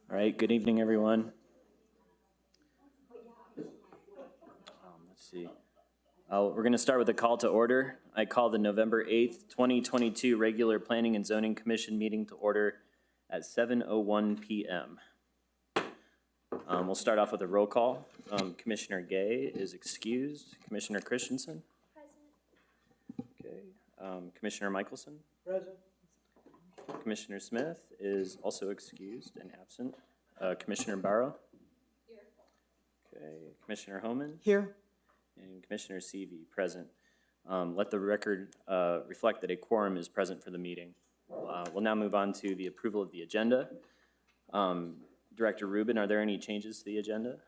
All right, good evening, everyone. Let's see. We're going to start with a call to order. I call the November 8th, 2022 regular Planning and Zoning Commission meeting to order at 7:01 p.m. We'll start off with a roll call. Commissioner Gay is excused. Commissioner Christensen? Present. Okay. Commissioner Michelson? Present. Commissioner Smith is also excused and absent. Commissioner Barrow? Here. Okay. Commissioner Homan? Here. And Commissioner Seavey, present. Let the record reflect that a quorum is present for the meeting. We'll now move on to the approval of the agenda. Director Rubin, are there any changes to the agenda?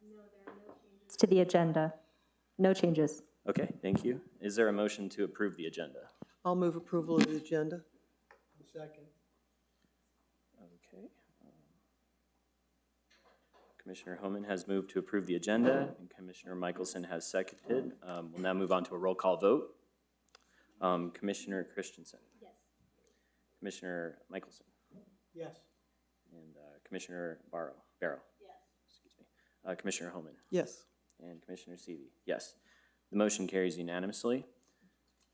No, there are no changes to the agenda. No changes. Okay, thank you. Is there a motion to approve the agenda? I'll move approval of the agenda. Second. Okay. Commissioner Homan has moved to approve the agenda, and Commissioner Michelson has seconded. We'll now move on to a roll call vote. Commissioner Christensen? Yes. Commissioner Michelson? Yes. And Commissioner Barrow? Yes. Excuse me. Commissioner Homan? Yes. And Commissioner Seavey? Yes. The motion carries unanimously.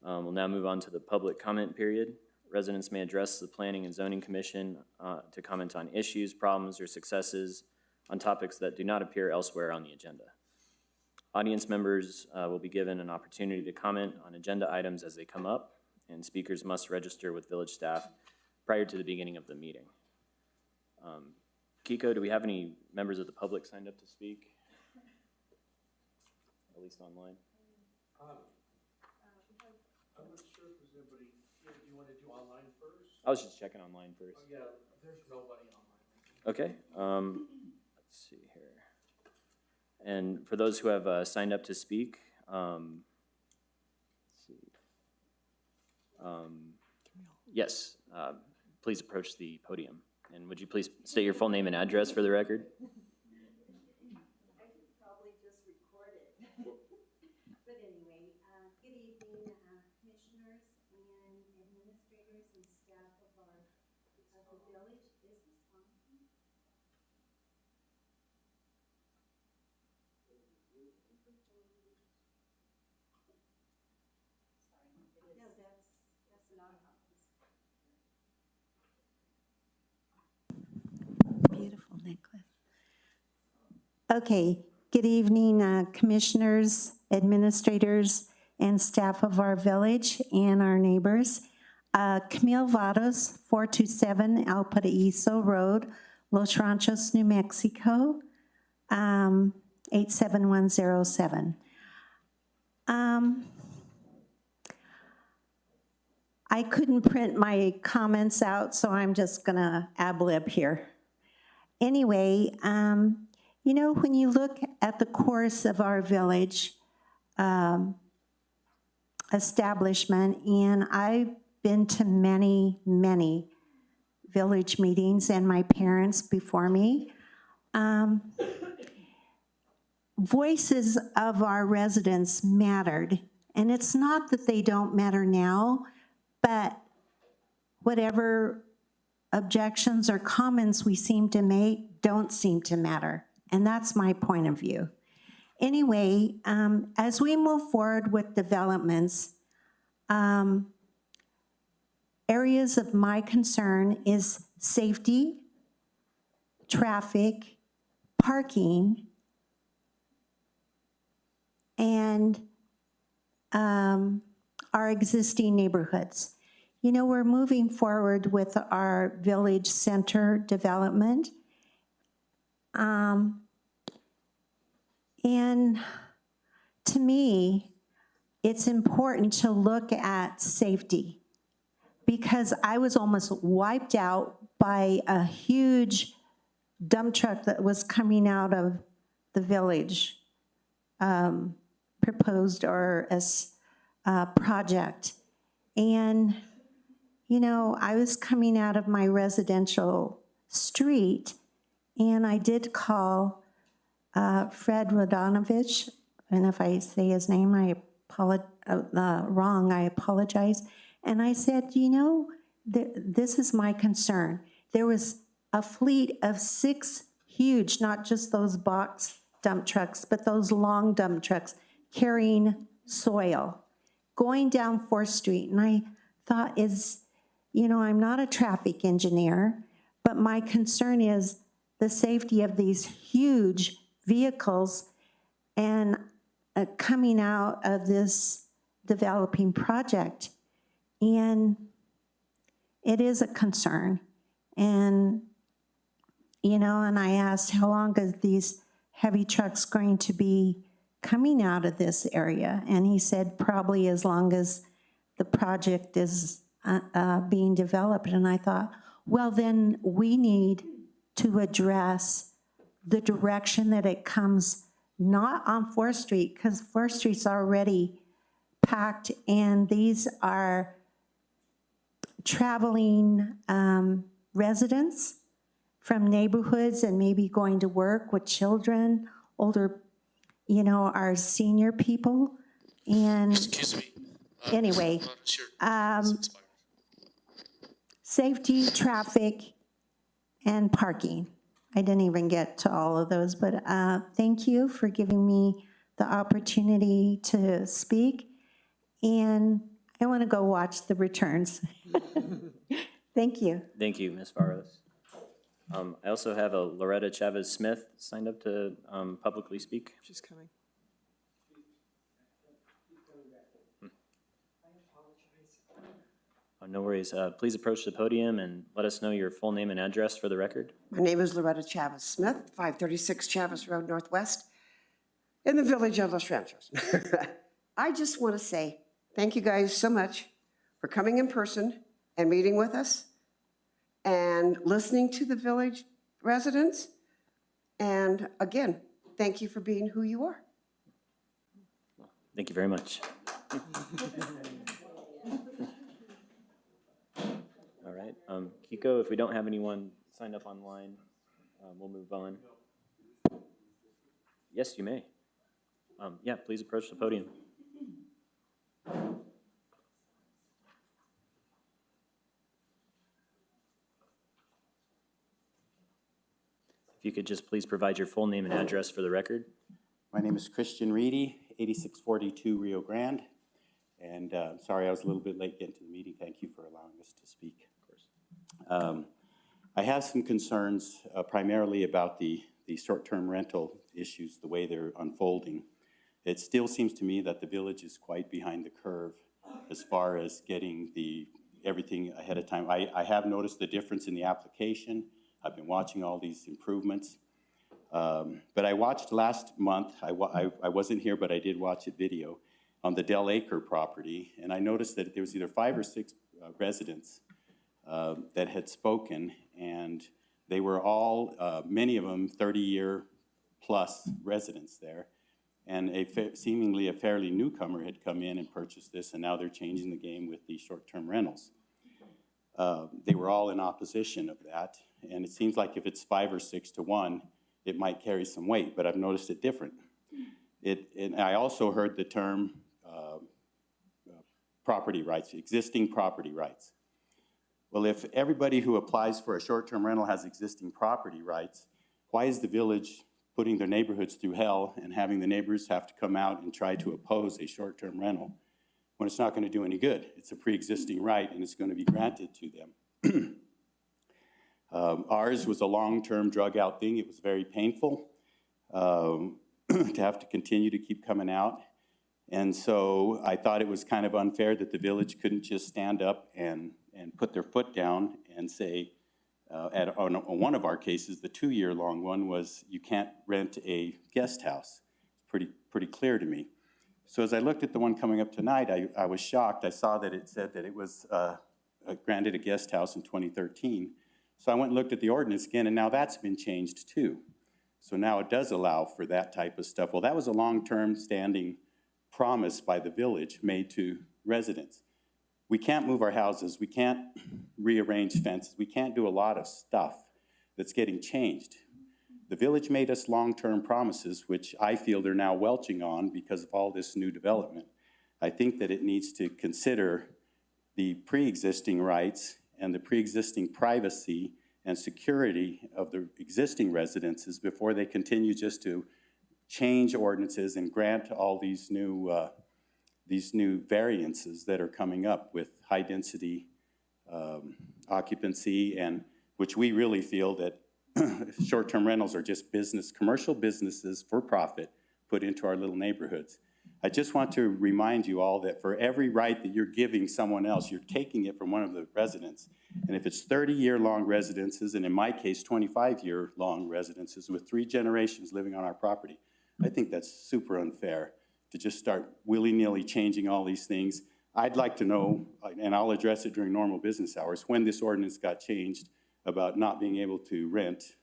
We'll now move on to the public comment period. Residents may address the Planning and Zoning Commission to comment on issues, problems, or successes on topics that do not appear elsewhere on the agenda. Audience members will be given an opportunity to comment on agenda items as they come up, and speakers must register with village staff prior to the beginning of the meeting. Kiko, do we have any members of the public signed up to speak? At least online? I'm not sure if there's anybody here. Do you want to do online first? I was just checking online first. Oh, yeah, there's nobody online. Okay, let's see here. And for those who have signed up to speak, let's see. Yes, please approach the podium. And would you please state your full name and address for the record? I could probably just record it. But anyway, good evening, commissioners and administrators and staff of the village. Is this on? Sorry. No, that's not on. Beautiful necklace. Okay, good evening, commissioners, administrators, and staff of our village and our neighbors. Camille Vados, 427 El Paraíso Road, Los Ranchos, New Mexico, 87107. I couldn't print my comments out, so I'm just gonna ad lib here. Anyway, you know, when you look at the course of our village establishment, and I've been to many, many village meetings, and my parents before me, voices of our residents mattered. And it's not that they don't matter now, but whatever objections or comments we seem to make don't seem to matter. And that's my point of view. Anyway, as we move forward with developments, areas of my concern is safety, traffic, parking, and our existing neighborhoods. You know, we're moving forward with our village center development. And to me, it's important to look at safety because I was almost wiped out by a huge dump truck that was coming out of the village proposed or as project. And, you know, I was coming out of my residential street and I did call Fred Rodanovich, and if I say his name wrong, I apologize. And I said, you know, this is my concern. There was a fleet of 6 huge, not just those box dump trucks, but those long dump trucks carrying soil going down 4th Street. And I thought I'm not a traffic engineer, but my concern is the safety of these huge vehicles and coming out of this developing project. And it is a concern. And, and I asked, how long are these heavy trucks going to be coming out of this area? And he said, probably as long as the project is being developed. And I thought, well, then we need to address the direction that it comes, not on 4th Street, because 4th Street's already packed, and these are traveling residents from neighborhoods and maybe going to work with children, older, our senior people. And Excuse me. anyway, safety, traffic, and parking. I didn't even get to all of those, but thank you for giving me the opportunity to speak. And I want to go watch the returns. Thank you. Thank you, Ms. Faros. I also have a Loretta Chavez Smith signed up to publicly speak. She's coming. Oh, no worries. Please approach the podium and let us know your full name and address for the record. My name is Loretta Chavez Smith, 536 Chavez Road Northwest, in the village of Los Ranchos. I just want to say thank you guys so much for coming in person and meeting with us and listening to the village residents. And again, thank you for being who you are. Thank you very much. All right. Kiko, if we don't have anyone signed up online, we'll move on. Yes, you may. Yeah, please approach the podium. If you could just please provide your full name and address for the record. My name is Christian Reedy, 8642 Rio Grande. And sorry, I was a little bit late getting to the meeting. Thank you for allowing us to speak. Of course. I have some concerns primarily about the short-term rental issues, the way they're unfolding. It still seems to me that the village is quite behind the curve as far as getting everything ahead of time. I have noticed the difference in the application. I've been watching all these improvements. But I watched last month, I wasn't here, but I did watch a video on the Del Acre property, and I noticed that there was either 5 or 6 residents that had spoken, and they were all, many of them 30-year plus residents there, and seemingly a fairly newcomer had come in and purchased this, and now they're changing the game with the short-term rentals. They were all in opposition of that, and it seems like if it's 5 or 6 to 1, it might carry some weight, but I've noticed it different. And I also heard the term property rights, existing property rights. Well, if everybody who applies for a short-term rental has existing property rights, why is the village putting their neighborhoods through hell and having the neighbors have to come out and try to oppose a short-term rental when it's not going to do any good? It's a pre-existing right, and it's going to be granted to them. Ours was a long-term drug-out thing. It was very painful to have to continue to keep coming out. And so I thought it was kind of unfair that the village couldn't just stand up and put their foot down and say, on one of our cases, the 2-year-long one was you can't rent a guest house. Pretty clear to me. So as I looked at the one coming up tonight, I was shocked. I saw that it said that it was granted a guest house in 2013. So I went and looked at the ordinance again, and now that's been changed too. So now it does allow for that type of stuff. Well, that was a long-term standing promise by the village made to residents. We can't move our houses. We can't rearrange fences. We can't do a lot of stuff that's getting changed. The village made us long-term promises, which I feel they're now welching on because of all this new development. I think that it needs to consider the pre-existing rights and the pre-existing privacy and security of the existing residences before they continue just to change ordinances and grant all these new variances that are coming up with high-density occupancy, and which we really feel that short-term rentals are just commercial businesses for profit put into our little neighborhoods. I just want to remind you all that for every right that you're giving someone else, you're taking it from one of the residents. And if it's 30-year-long residences, and in my case, 25-year-long residences with 3 generations living on our property, I think that's super unfair to just start willy-nilly changing all these things. I'd like to know, and I'll address it during normal business hours, when this ordinance got changed about not being able to rent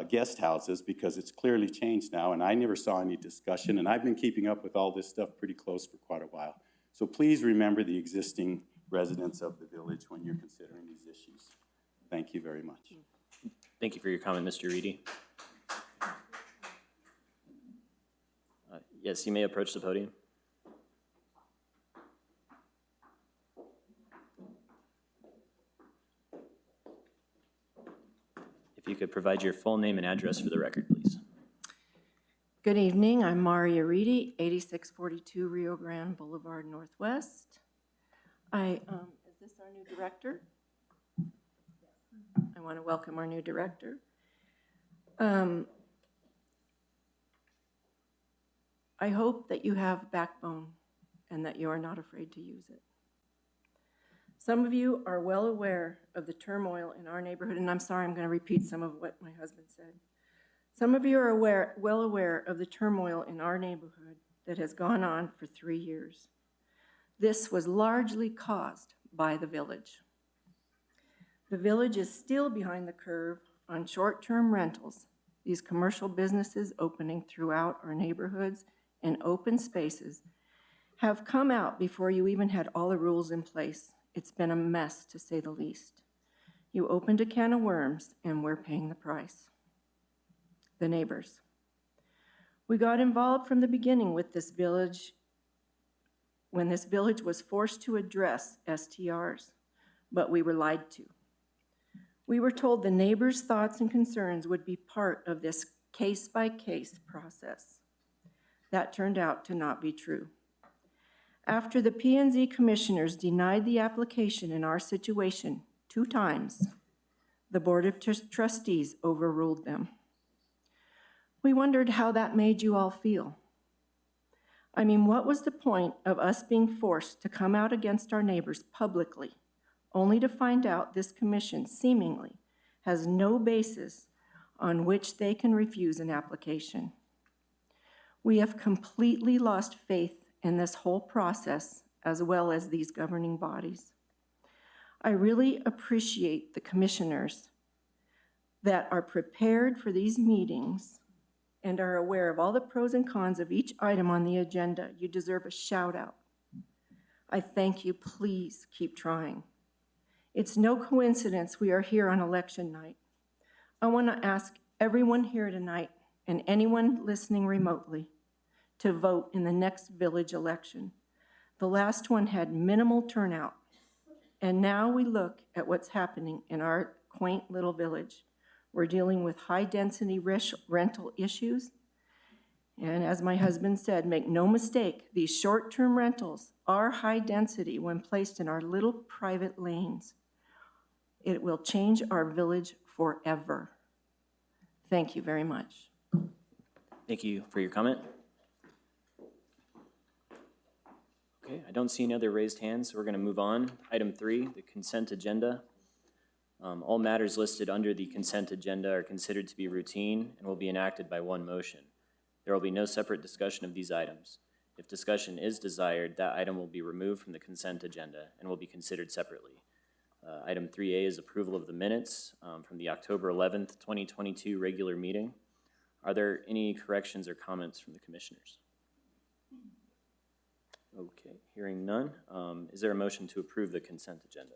guest houses, because it's clearly changed now, and I never saw any discussion, and I've been keeping up with all this stuff pretty close for quite a while. So please remember the existing residents of the village when you're considering these issues. Thank you very much. Thank you for your comment, Mr. Reedy. Yes, you may approach the podium. If you could provide your full name and address for the record, please. Good evening, I'm Maria Reedy, 8642 Rio Grande Boulevard Northwest. Is this our new director? I want to welcome our new director. I hope that you have backbone and that you are not afraid to use it. Some of you are well aware of the turmoil in our neighborhood, and I'm sorry, I'm going to repeat some of what my husband said. Some of you are well aware of the turmoil in our neighborhood that has gone on for 3 years. This was largely caused by the village. The village is still behind the curve on short-term rentals. These commercial businesses opening throughout our neighborhoods and open spaces have come out before you even had all the rules in place. It's been a mess, to say the least. You opened a can of worms, and we're paying the price. The neighbors. We got involved from the beginning with this village when this village was forced to address STRs, but we were lied to. We were told the neighbors' thoughts and concerns would be part of this case-by-case process. That turned out to not be true. After the P&Z commissioners denied the application in our situation 2 times, the Board of Trustees overruled them. We wondered how that made you all feel. I mean, what was the point of us being forced to come out against our neighbors publicly, only to find out this commission seemingly has no basis on which they can refuse an application? We have completely lost faith in this whole process, as well as these governing bodies. I really appreciate the commissioners that are prepared for these meetings and are aware of all the pros and cons of each item on the agenda. You deserve a shout out. I thank you. Please keep trying. It's no coincidence we are here on election night. I want to ask everyone here tonight and anyone listening remotely to vote in the next village election. The last one had minimal turnout, and now we look at what's happening in our quaint little village. We're dealing with high-density rental issues, and as my husband said, make no mistake, these short-term rentals are high density when placed in our little private lanes. It will change our village forever. Thank you very much. Thank you for your comment. Okay, I don't see any other raised hands, so we're going to move on. Item 3, the consent agenda. All matters listed under the consent agenda are considered to be routine and will be enacted by one motion. There will be no separate discussion of these items. If discussion is desired, that item will be removed from the consent agenda and will be considered separately. Item 3A is approval of the minutes from the October 11th, 2022 regular meeting. Are there any corrections or comments from the commissioners? Okay, hearing none. Is there a motion to approve the consent agenda?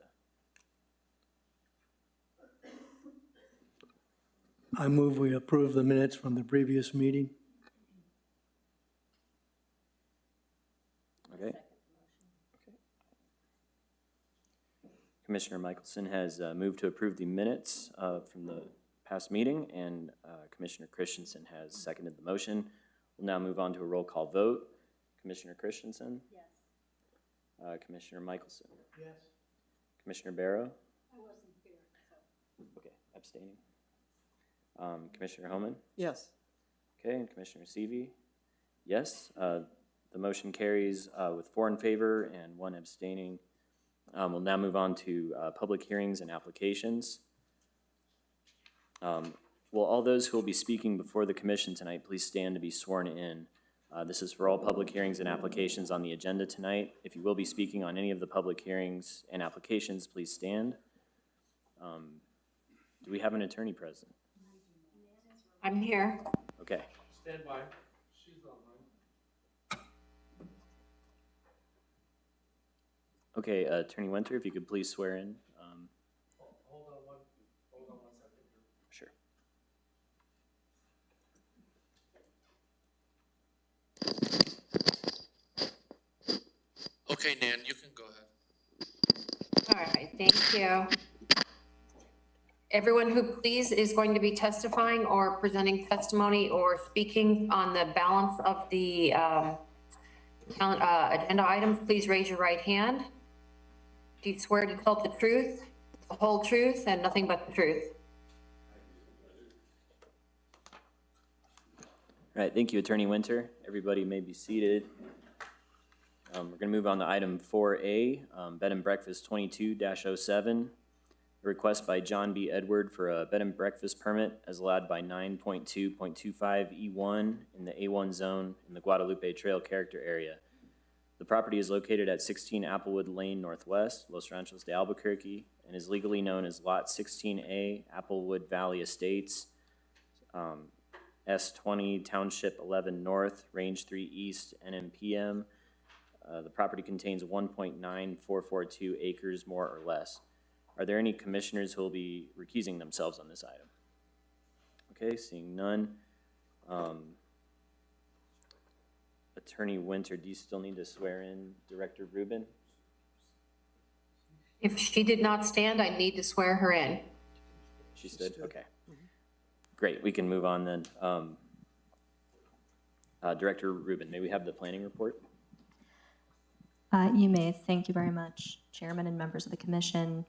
I move we approve the minutes from the previous meeting. Okay. Commissioner Michelson has moved to approve the minutes from the past meeting, and Commissioner Christensen has seconded the motion. We'll now move on to a roll call vote. Commissioner Christensen? Yes. Commissioner Michelson? Yes. Commissioner Barrow? I wasn't here, so. Okay, abstaining. Commissioner Homan? Yes. Okay, and Commissioner Seavey? Yes. The motion carries with 4 in favor and 1 abstaining. We'll now move on to public hearings and applications. Will all those who will be speaking before the commission tonight please stand to be sworn in? This is for all public hearings and applications on the agenda tonight. If you will be speaking on any of the public hearings and applications, please stand. Do we have an attorney present? I'm here. Okay. Stand by. She's online. Okay, Attorney Winter, if you could please swear in. Hold on one second here. Sure. Okay, Nan, you can go ahead. All right, thank you. Everyone who please is going to be testifying or presenting testimony or speaking on the balance of the agenda items, please raise your right hand. Do you swear to tell the truth, the whole truth, and nothing but the truth? All right, thank you, Attorney Winter. Everybody may be seated. We're going to move on to item 4A, Bed and Breakfast 22-07. A request by John B. Edward for a bed and breakfast permit as allowed by 9.2.25E1 in the A1 zone in the Guadalupe Trail character area. The property is located at 16 Applewood Lane Northwest, Los Ranchos de Albuquerque, and is legally known as Lot 16A, Applewood Valley Estates, S20, Township 11 North, Range 3 East, NMPM. The property contains 1.9442 acres, more or less. Are there any commissioners who will be recusing themselves on this item? Okay, seeing none. Attorney Winter, do you still need to swear in Director Rubin? If she did not stand, I need to swear her in. She stood? Okay. Great, we can move on then. Director Rubin, may we have the planning report? You may. Thank you very much, Chairman and members of the commission.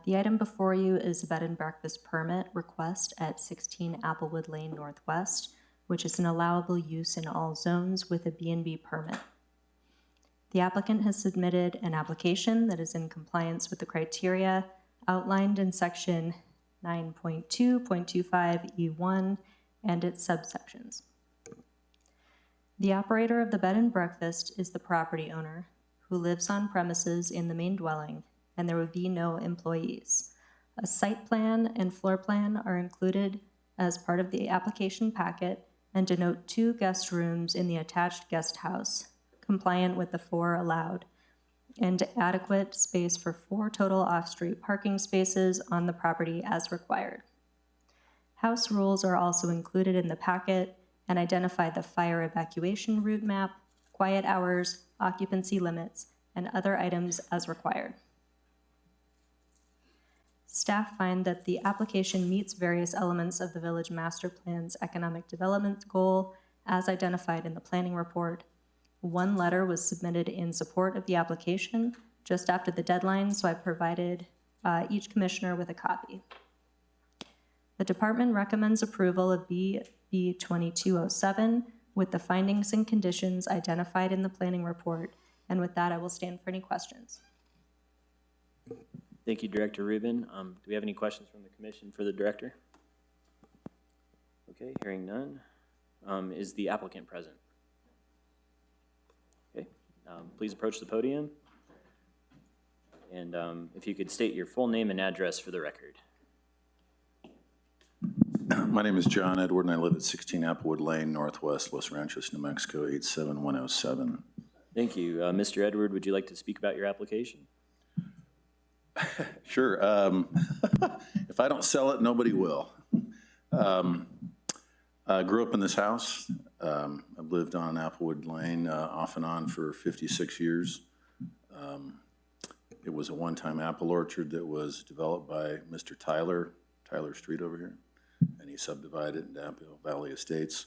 The item before you is a bed and breakfast permit request at 16 Applewood Lane Northwest, which is an allowable use in all zones with a B&B permit. The applicant has submitted an application that is in compliance with the criteria outlined in section 9.2.25E1 and its subsections. The operator of the bed and breakfast is the property owner who lives on premises in the main dwelling, and there would be no employees. A site plan and floor plan are included as part of the application packet and denote 2 guest rooms in the attached guest house, compliant with the 4 allowed, and adequate space for 4 total off-street parking spaces on the property as required. House rules are also included in the packet and identify the fire evacuation route map, quiet hours, occupancy limits, and other items as required. Staff find that the application meets various elements of the Village Master Plan's economic development goal as identified in the planning report. 1 letter was submitted in support of the application just after the deadline, so I provided each commissioner with a copy. The department recommends approval of BB 2207 with the findings and conditions identified in the planning report. And with that, I will stand for any questions. Thank you, Director Rubin. Do we have any questions from the commission for the director? Okay, hearing none. Is the applicant present? Okay, please approach the podium. And if you could state your full name and address for the record. My name is John Edward, and I live at 16 Applewood Lane, Northwest, Los Ranchos, New Mexico, 87107. Thank you. Mr. Edward, would you like to speak about your application? Sure. If I don't sell it, nobody will. I grew up in this house. I've lived on Applewood Lane off and on for 56 years. It was a one-time apple orchard that was developed by Mr. Tyler Street over here, and he subdivided it into Apple Valley Estates.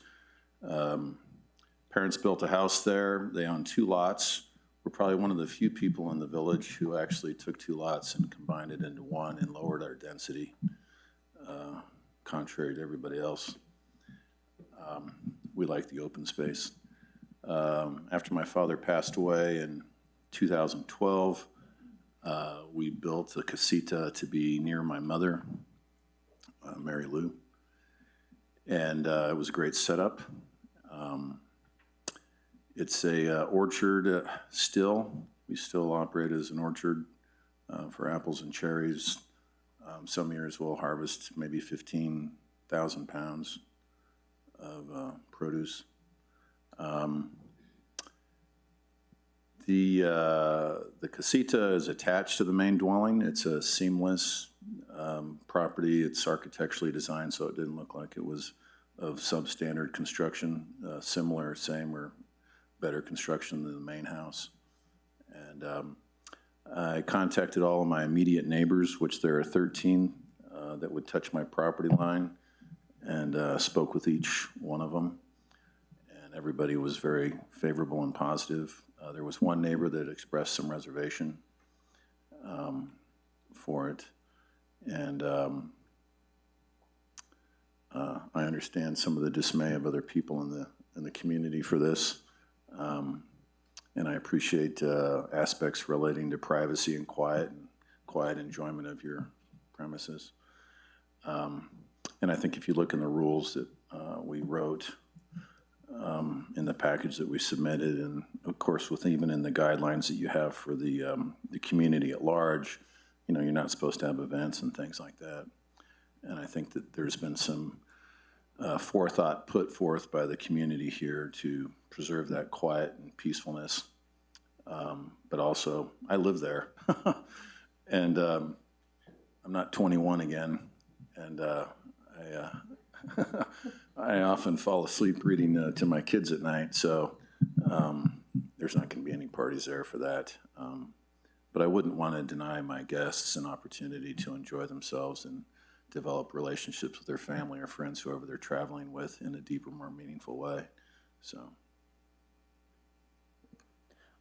Parents built a house there. They own 2 lots. We're probably one of the few people in the village who actually took 2 lots and combined it into one and lowered our density, contrary to everybody else. We like the open space. After my father passed away in 2012, we built a casita to be near my mother, Mary Lou, and it was a great setup. It's a orchard still. We still operate as an orchard for apples and cherries. Some years we'll harvest maybe 15,000 pounds of produce. The casita is attached to the main dwelling. It's a seamless property. It's architecturally designed so it didn't look like it was of substandard construction, similar, same, or better construction than the main house. And I contacted all of my immediate neighbors, which there are 13 that would touch my property line, and spoke with each one of them. And everybody was very favorable and positive. There was one neighbor that expressed some reservation for it. And I understand some of the dismay of other people in the community for this. And I appreciate aspects relating to privacy and quiet enjoyment of your premises. And I think if you look in the rules that we wrote in the package that we submitted, and of course even in the guidelines that you have for the community at large, you know, you're not supposed to have events and things like that. And I think that there's been some forethought put forth by the community here to preserve that quiet and peacefulness. But also, I live there, and I'm not 21 again, and I often fall asleep reading to my kids at night, so there's not going to be any parties there for that. But I wouldn't want to deny my guests an opportunity to enjoy themselves and develop relationships with their family or friends, whoever they're traveling with, in a deeper, more meaningful way. So.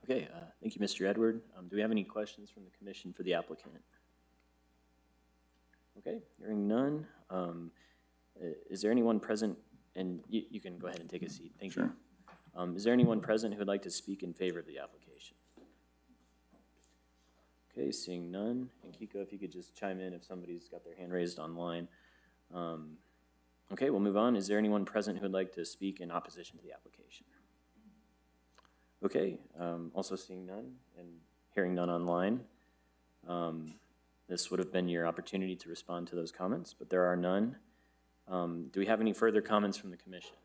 Okay, thank you, Mr. Edward. Do we have any questions from the commission for the applicant? Okay, hearing none. Is there anyone present, and you can go ahead and take a seat, thank you. Is there anyone present who would like to speak in favor of the application? Okay, seeing none. And Kiko, if you could just chime in if somebody's got their hand raised online. Okay, we'll move on. Is there anyone present who would like to speak in opposition to the application? Okay, also seeing none and hearing none online. This would have been your opportunity to respond to those comments, but there are none. Do we have any further comments from the commission?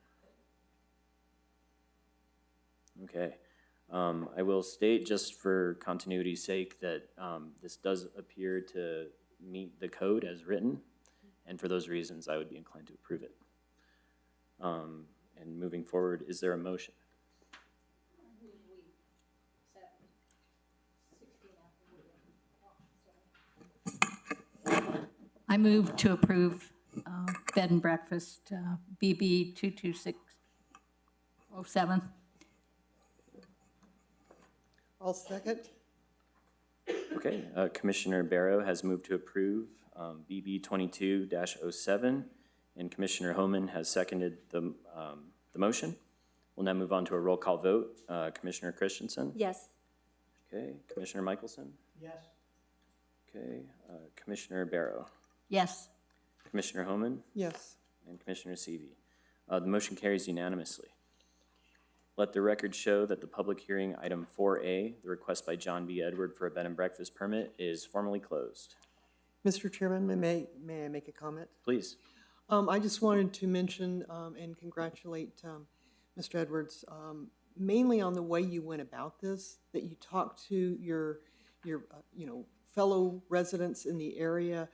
Okay. I will state, just for continuity's sake, that this does appear to meet the code as written, and for those reasons, I would be inclined to approve it. And moving forward, is there a motion? I move to approve bed and breakfast BB 22607. I'll second. Okay, Commissioner Barrow has moved to approve BB 22-07, and Commissioner Homan has seconded the motion. We'll now move on to a roll call vote. Commissioner Christensen? Yes. Okay, Commissioner Michelson? Yes. Okay, Commissioner Barrow? Yes. Commissioner Homan? Yes. And Commissioner Seavey. The motion carries unanimously. Let the record show that the public hearing, item 4A, the request by John B. Edward for a bed and breakfast permit, is formally closed. Mr. Chairman, may I make a comment? Please. I just wanted to mention and congratulate Mr. Edwards, mainly on the way you went about this, that you talked to your fellow residents in the area,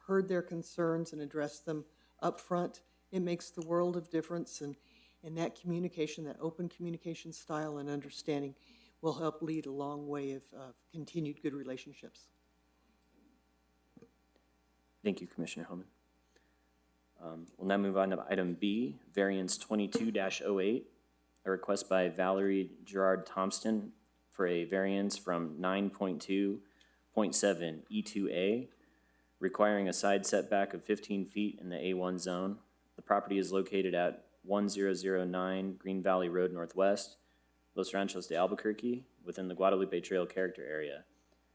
heard their concerns and addressed them up front. It makes the world of difference, and that communication, that open communication style and understanding will help lead a long way of continued good relationships. Thank you, Commissioner Homan. We'll now move on to item B, variance 22-08, a request by Valerie Gerard Thompson for a variance from 9.2.7 E2A, requiring a side setback of 15 feet in the A1 zone. The property is located at 1009 Green Valley Road Northwest, Los Ranchos de Albuquerque, within the Guadalupe Trail character area,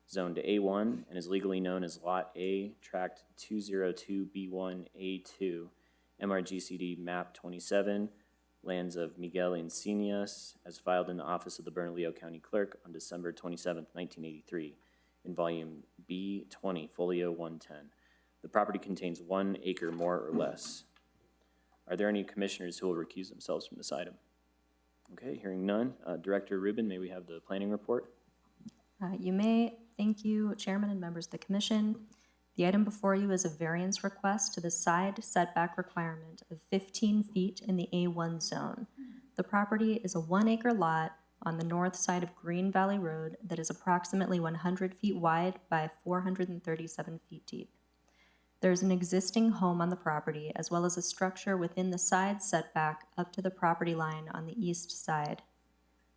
zoned to A1, and is legally known as Lot A, Tract 202B1A2, MRGCD Map 27, lands of Miguel Encinias, as filed in the office of the Bernalillo County Clerk on December 27, 1983, in volume B20, folio 110. The property contains 1 acre more or less. Are there any commissioners who will recuse themselves from this item? Okay, hearing none. Director Rubin, may we have the planning report? You may. Thank you, Chairman and members of the Commission. The item before you is a variance request to the side setback requirement of 15 feet in the A1 zone. The property is a 1 acre lot on the north side of Green Valley Road that is approximately 100 feet wide by 437 feet deep. There's an existing home on the property as well as a structure within the side setback up to the property line on the east side.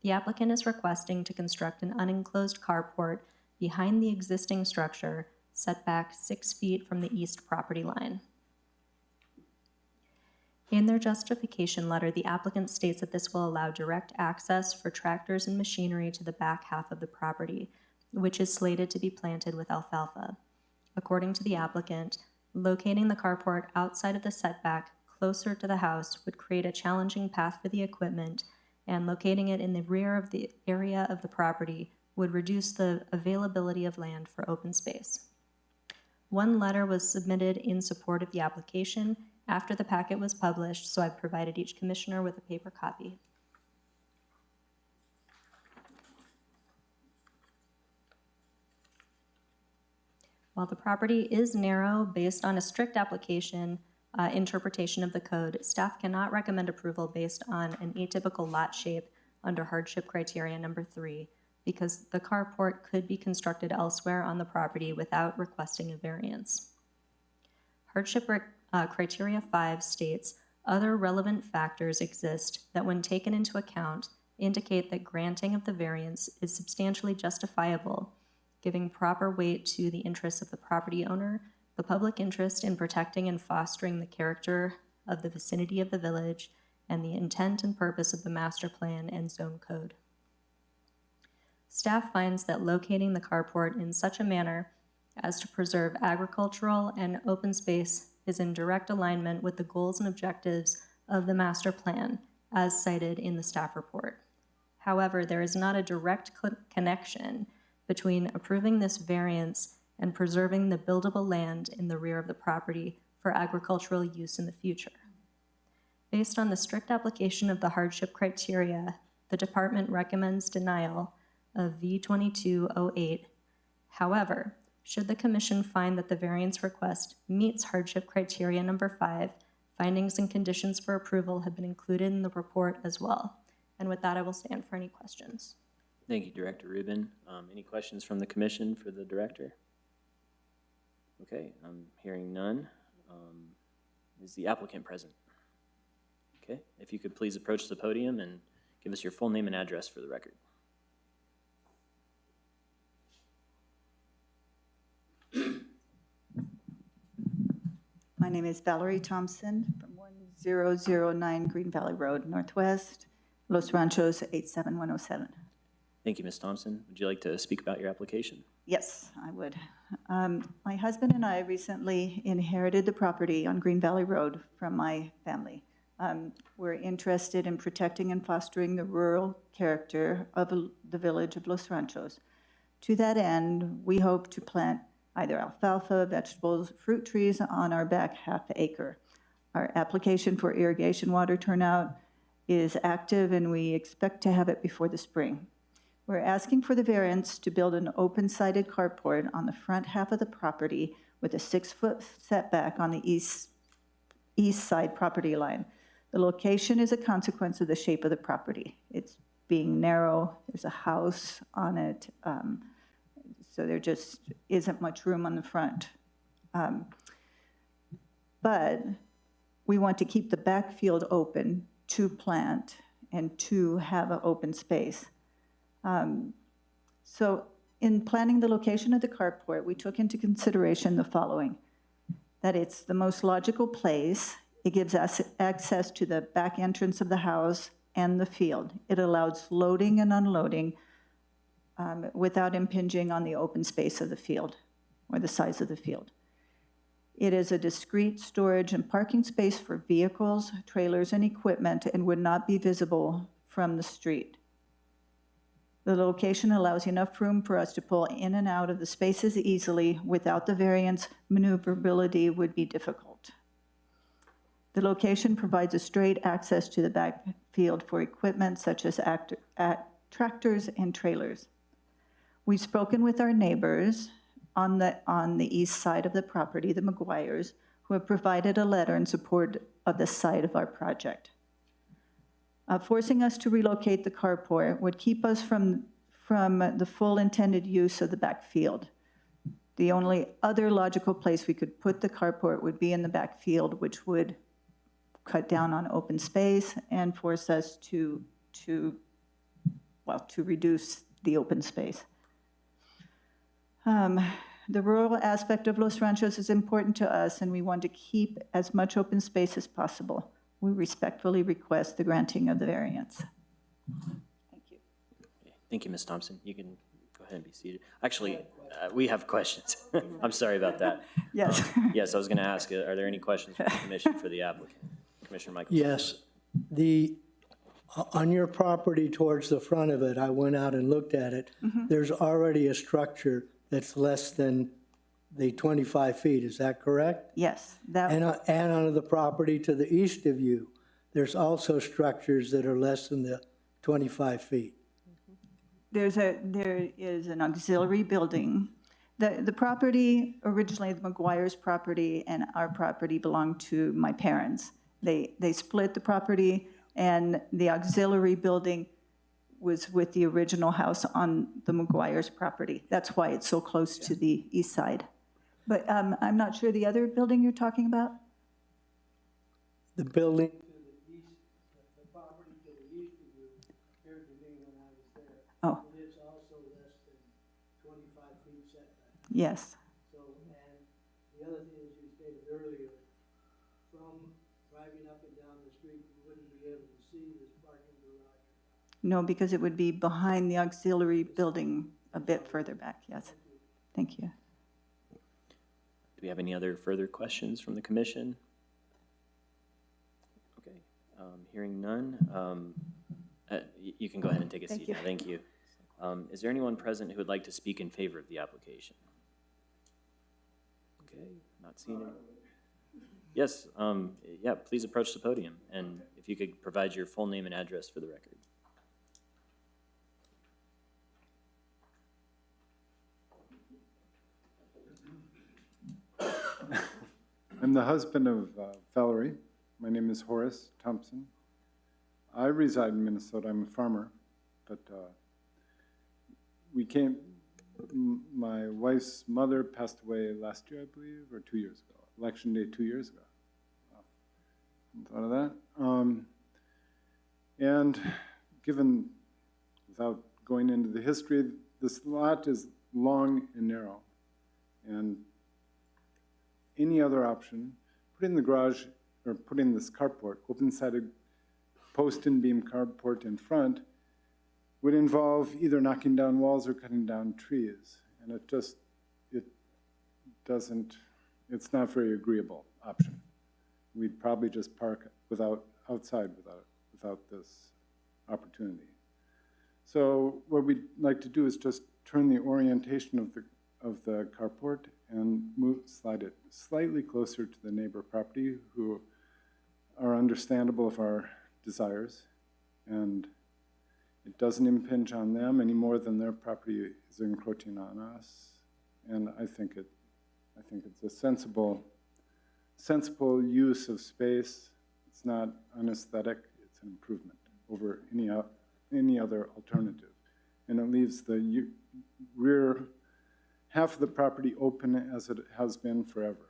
The applicant is requesting to construct an unenclosed carport behind the existing structure, set back 6 feet from the east property line. In their justification letter, the applicant states that this will allow direct access for tractors and machinery to the back half of the property, which is slated to be planted with alfalfa. According to the applicant, locating the carport outside of the setback closer to the house would create a challenging path for the equipment, and locating it in the rear of the area of the property would reduce the availability of land for open space. One letter was submitted in support of the application after the packet was published, so I provided each commissioner with a paper copy. While the property is narrow based on a strict application interpretation of the code, staff cannot recommend approval based on an atypical lot shape under hardship criteria number 3, because the carport could be constructed elsewhere on the property without requesting a variance. Hardship criteria 5 states, other relevant factors exist that when taken into account indicate that granting of the variance is substantially justifiable, giving proper weight to the interests of the property owner, the public interest in protecting and fostering the character of the vicinity of the village, and the intent and purpose of the master plan and zone code. Staff finds that locating the carport in such a manner as to preserve agricultural and open space is in direct alignment with the goals and objectives of the master plan as cited in the staff report. However, there is not a direct connection between approving this variance and preserving the buildable land in the rear of the property for agricultural use in the future. Based on the strict application of the hardship criteria, the department recommends denial of V2208. However, should the commission find that the variance request meets hardship criteria number 5, findings and conditions for approval have been included in the report as well. And with that, I will stand for any questions. Thank you, Director Rubin. Any questions from the commission for the director? Okay, I'm hearing none. Is the applicant present? Okay, if you could please approach the podium and give us your full name and address for the record. My name is Valerie Thompson from 1009 Green Valley Road Northwest, Los Ranchos 87107. Thank you, Ms. Thompson. Would you like to speak about your application? Yes, I would. My husband and I recently inherited the property on Green Valley Road from my family. We're interested in protecting and fostering the rural character of the village of Los Ranchos. To that end, we hope to plant either alfalfa, vegetables, fruit trees on our back half acre. Our application for irrigation water turnout is active and we expect to have it before the spring. We're asking for the variance to build an open-sided carport on the front half of the property with a 6-foot setback on the east side property line. The location is a consequence of the shape of the property. It's being narrow. There's a house on it, so there just isn't much room on the front. But we want to keep the backfield open to plant and to have an open space. So in planning the location of the carport, we took into consideration the following: that it's the most logical place. It gives us access to the back entrance of the house and the field. It allows loading and unloading without impinging on the open space of the field or the size of the field. It is a discrete storage and parking space for vehicles, trailers, and equipment, and would not be visible from the street. The location allows enough room for us to pull in and out of the spaces easily. Without the variance, maneuverability would be difficult. The location provides a straight access to the backfield for equipment such as tractors and trailers. We've spoken with our neighbors on the east side of the property, the McGuires, who have provided a letter in support of the site of our project. Forcing us to relocate the carport would keep us from the full intended use of the backfield. The only other logical place we could put the carport would be in the backfield, which would cut down on open space and force us to reduce the open space. The rural aspect of Los Ranchos is important to us, and we want to keep as much open space as possible. We respectfully request the granting of the variance. Thank you. Thank you, Ms. Thompson. You can go ahead and be seated. Actually, we have questions. I'm sorry about that. Yes. Yes, I was going to ask, are there any questions from the commission for the applicant? Commissioner Michael. Yes, on your property towards the front of it, I went out and looked at it. There's already a structure that's less than the 25 feet, is that correct? Yes. And on the property to the east of you, there's also structures that are less than the 25 feet. There is an auxiliary building. The property, originally the McGuire's property and our property belonged to my parents. They split the property, and the auxiliary building was with the original house on the McGuire's property. That's why it's so close to the east side. But I'm not sure the other building you're talking about? The building to the east, the property to the east of you appeared to me when I was there. Oh. It is also less than 25 feet setback. Yes. So, and the other thing, as you stated earlier, from driving up and down the street, you wouldn't be able to see this parking garage. No, because it would be behind the auxiliary building a bit further back, yes. Thank you. Do we have any other further questions from the commission? Okay, hearing none. You can go ahead and take a seat now. Thank you. Is there anyone present who would like to speak in favor of the application? Okay, not seeing it. Yes, yeah, please approach the podium, and if you could provide your full name and address for the record. I'm the husband of Valerie. My name is Horace Thompson. I reside in Minnesota. I'm a farmer, but my wife's mother passed away last year, I believe, or 2 years ago. Election day 2 years ago. Wow. Thought of that. And given, without going into the history, this lot is long and narrow. And any other option, putting the garage, or putting this carport, open-sided post and beam carport in front, would involve either knocking down walls or cutting down trees. And it's not a very agreeable option. We'd probably just park outside without this opportunity. So what we'd like to do is just turn the orientation of the carport and slide it slightly closer to the neighbor property, who are understandable of our desires, and it doesn't impinge on them any more than their property is encroaching on us. And I think it's a sensible use of space. It's not unaesthetic, it's an improvement over any any other alternative. And it leaves the rear half of the property open as it has been forever.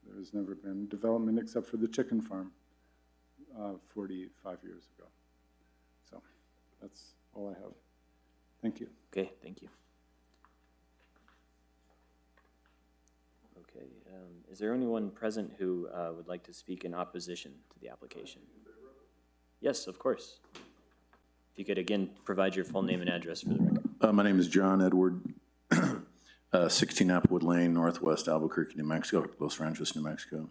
There's never been development except for the chicken farm 45 years ago. So that's all I have. Thank you. Okay, thank you. Okay, is there anyone present who would like to speak in opposition to the application? Yes, of course. If you could again provide your full name and address for the record. My name is John Edward, 16 Applewood Lane, Northwest Albuquerque, New Mexico, Los Ranchos, New Mexico.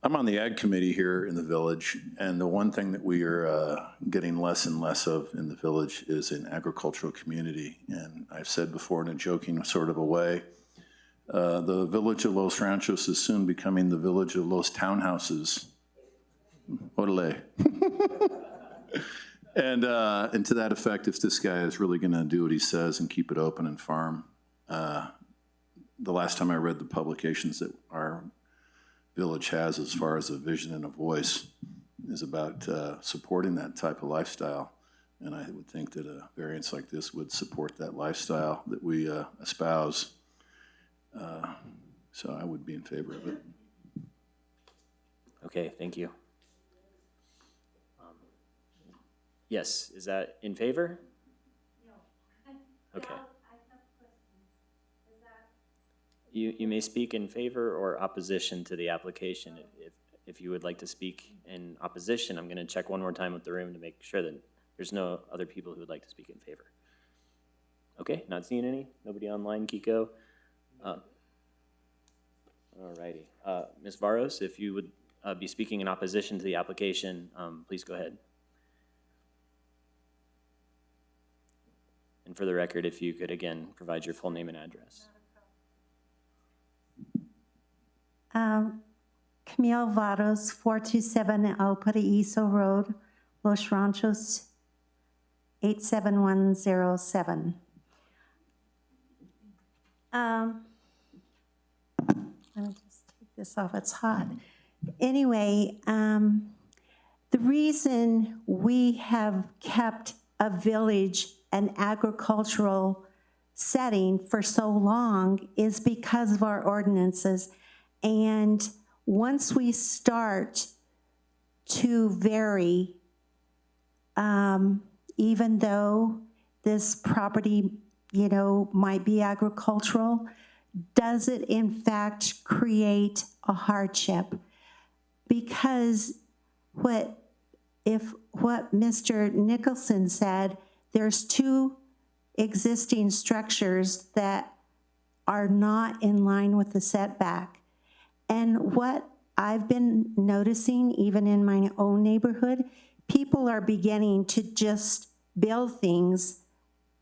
I'm on the Ag Committee here in the village, and the one thing that we are getting less and less of in the village is an agricultural community. And I've said before in a joking sort of a way, the village of Los Ranchos is soon becoming the village of Los Townhouses. Orale. And to that effect, if this guy is really going to do what he says and keep it open and farm, the last time I read the publications that our village has as far as a vision and a voice is about supporting that type of lifestyle. And I would think that a variance like this would support that lifestyle that we espouse. So I would be in favor of it. Okay, thank you. Yes, is that in favor? No. Okay. You may speak in favor or opposition to the application. If you would like to speak in opposition, I'm going to check one more time with the room to make sure that there's no other people who would like to speak in favor. Okay, not seeing any? Nobody online, Kiko? All righty. Ms. Varos, if you would be speaking in opposition to the application, please go ahead. And for the record, if you could again provide your full name and address. Camille Vados, 427 El Paraíso Road, Los Ranchos, 87107. Let me just take this off, it's hot. Anyway, the reason we have kept a village an agricultural setting for so long is because of our ordinances. And once we start to vary, even though this property, might be agricultural, does it in fact create a hardship? Because what Mr. Nicholson said, there's two existing structures that are not in line with the setback. And what I've been noticing, even in my own neighborhood, people are beginning to just build things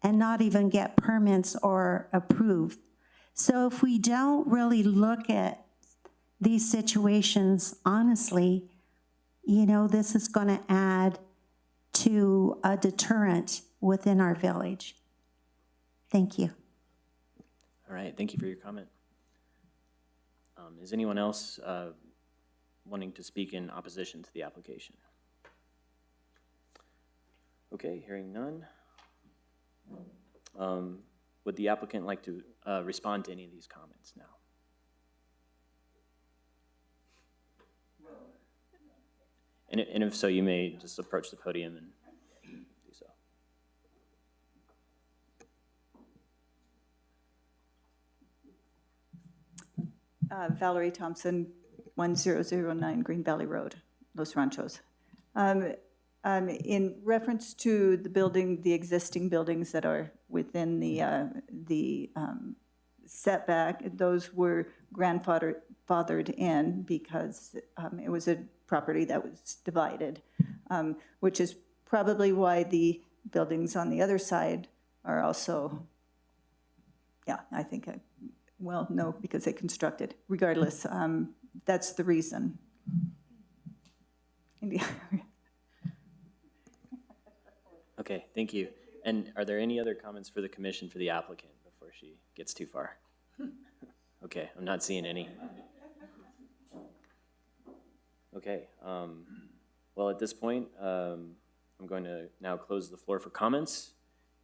and not even get permits or approved. So if we don't really look at these situations honestly, this is going to add to a deterrent within our village. Thank you. All right, thank you for your comment. Is anyone else wanting to speak in opposition to the application? Okay, hearing none. Would the applicant like to respond to any of these comments now? And if so, you may just approach the podium and do so. Valerie Thompson, 1009 Green Valley Road, Los Ranchos. In reference to the existing buildings that are within the setback, those were grandfathered in because it was a property that was divided, which is probably why the buildings on the other side are also, I think, no, because they constructed. Regardless, that's the reason. Okay, thank you. And are there any other comments for the commission for the applicant before she gets too far? Okay, I'm not seeing any. Okay, well, Well, at this point, I'm going to now close the floor for comments.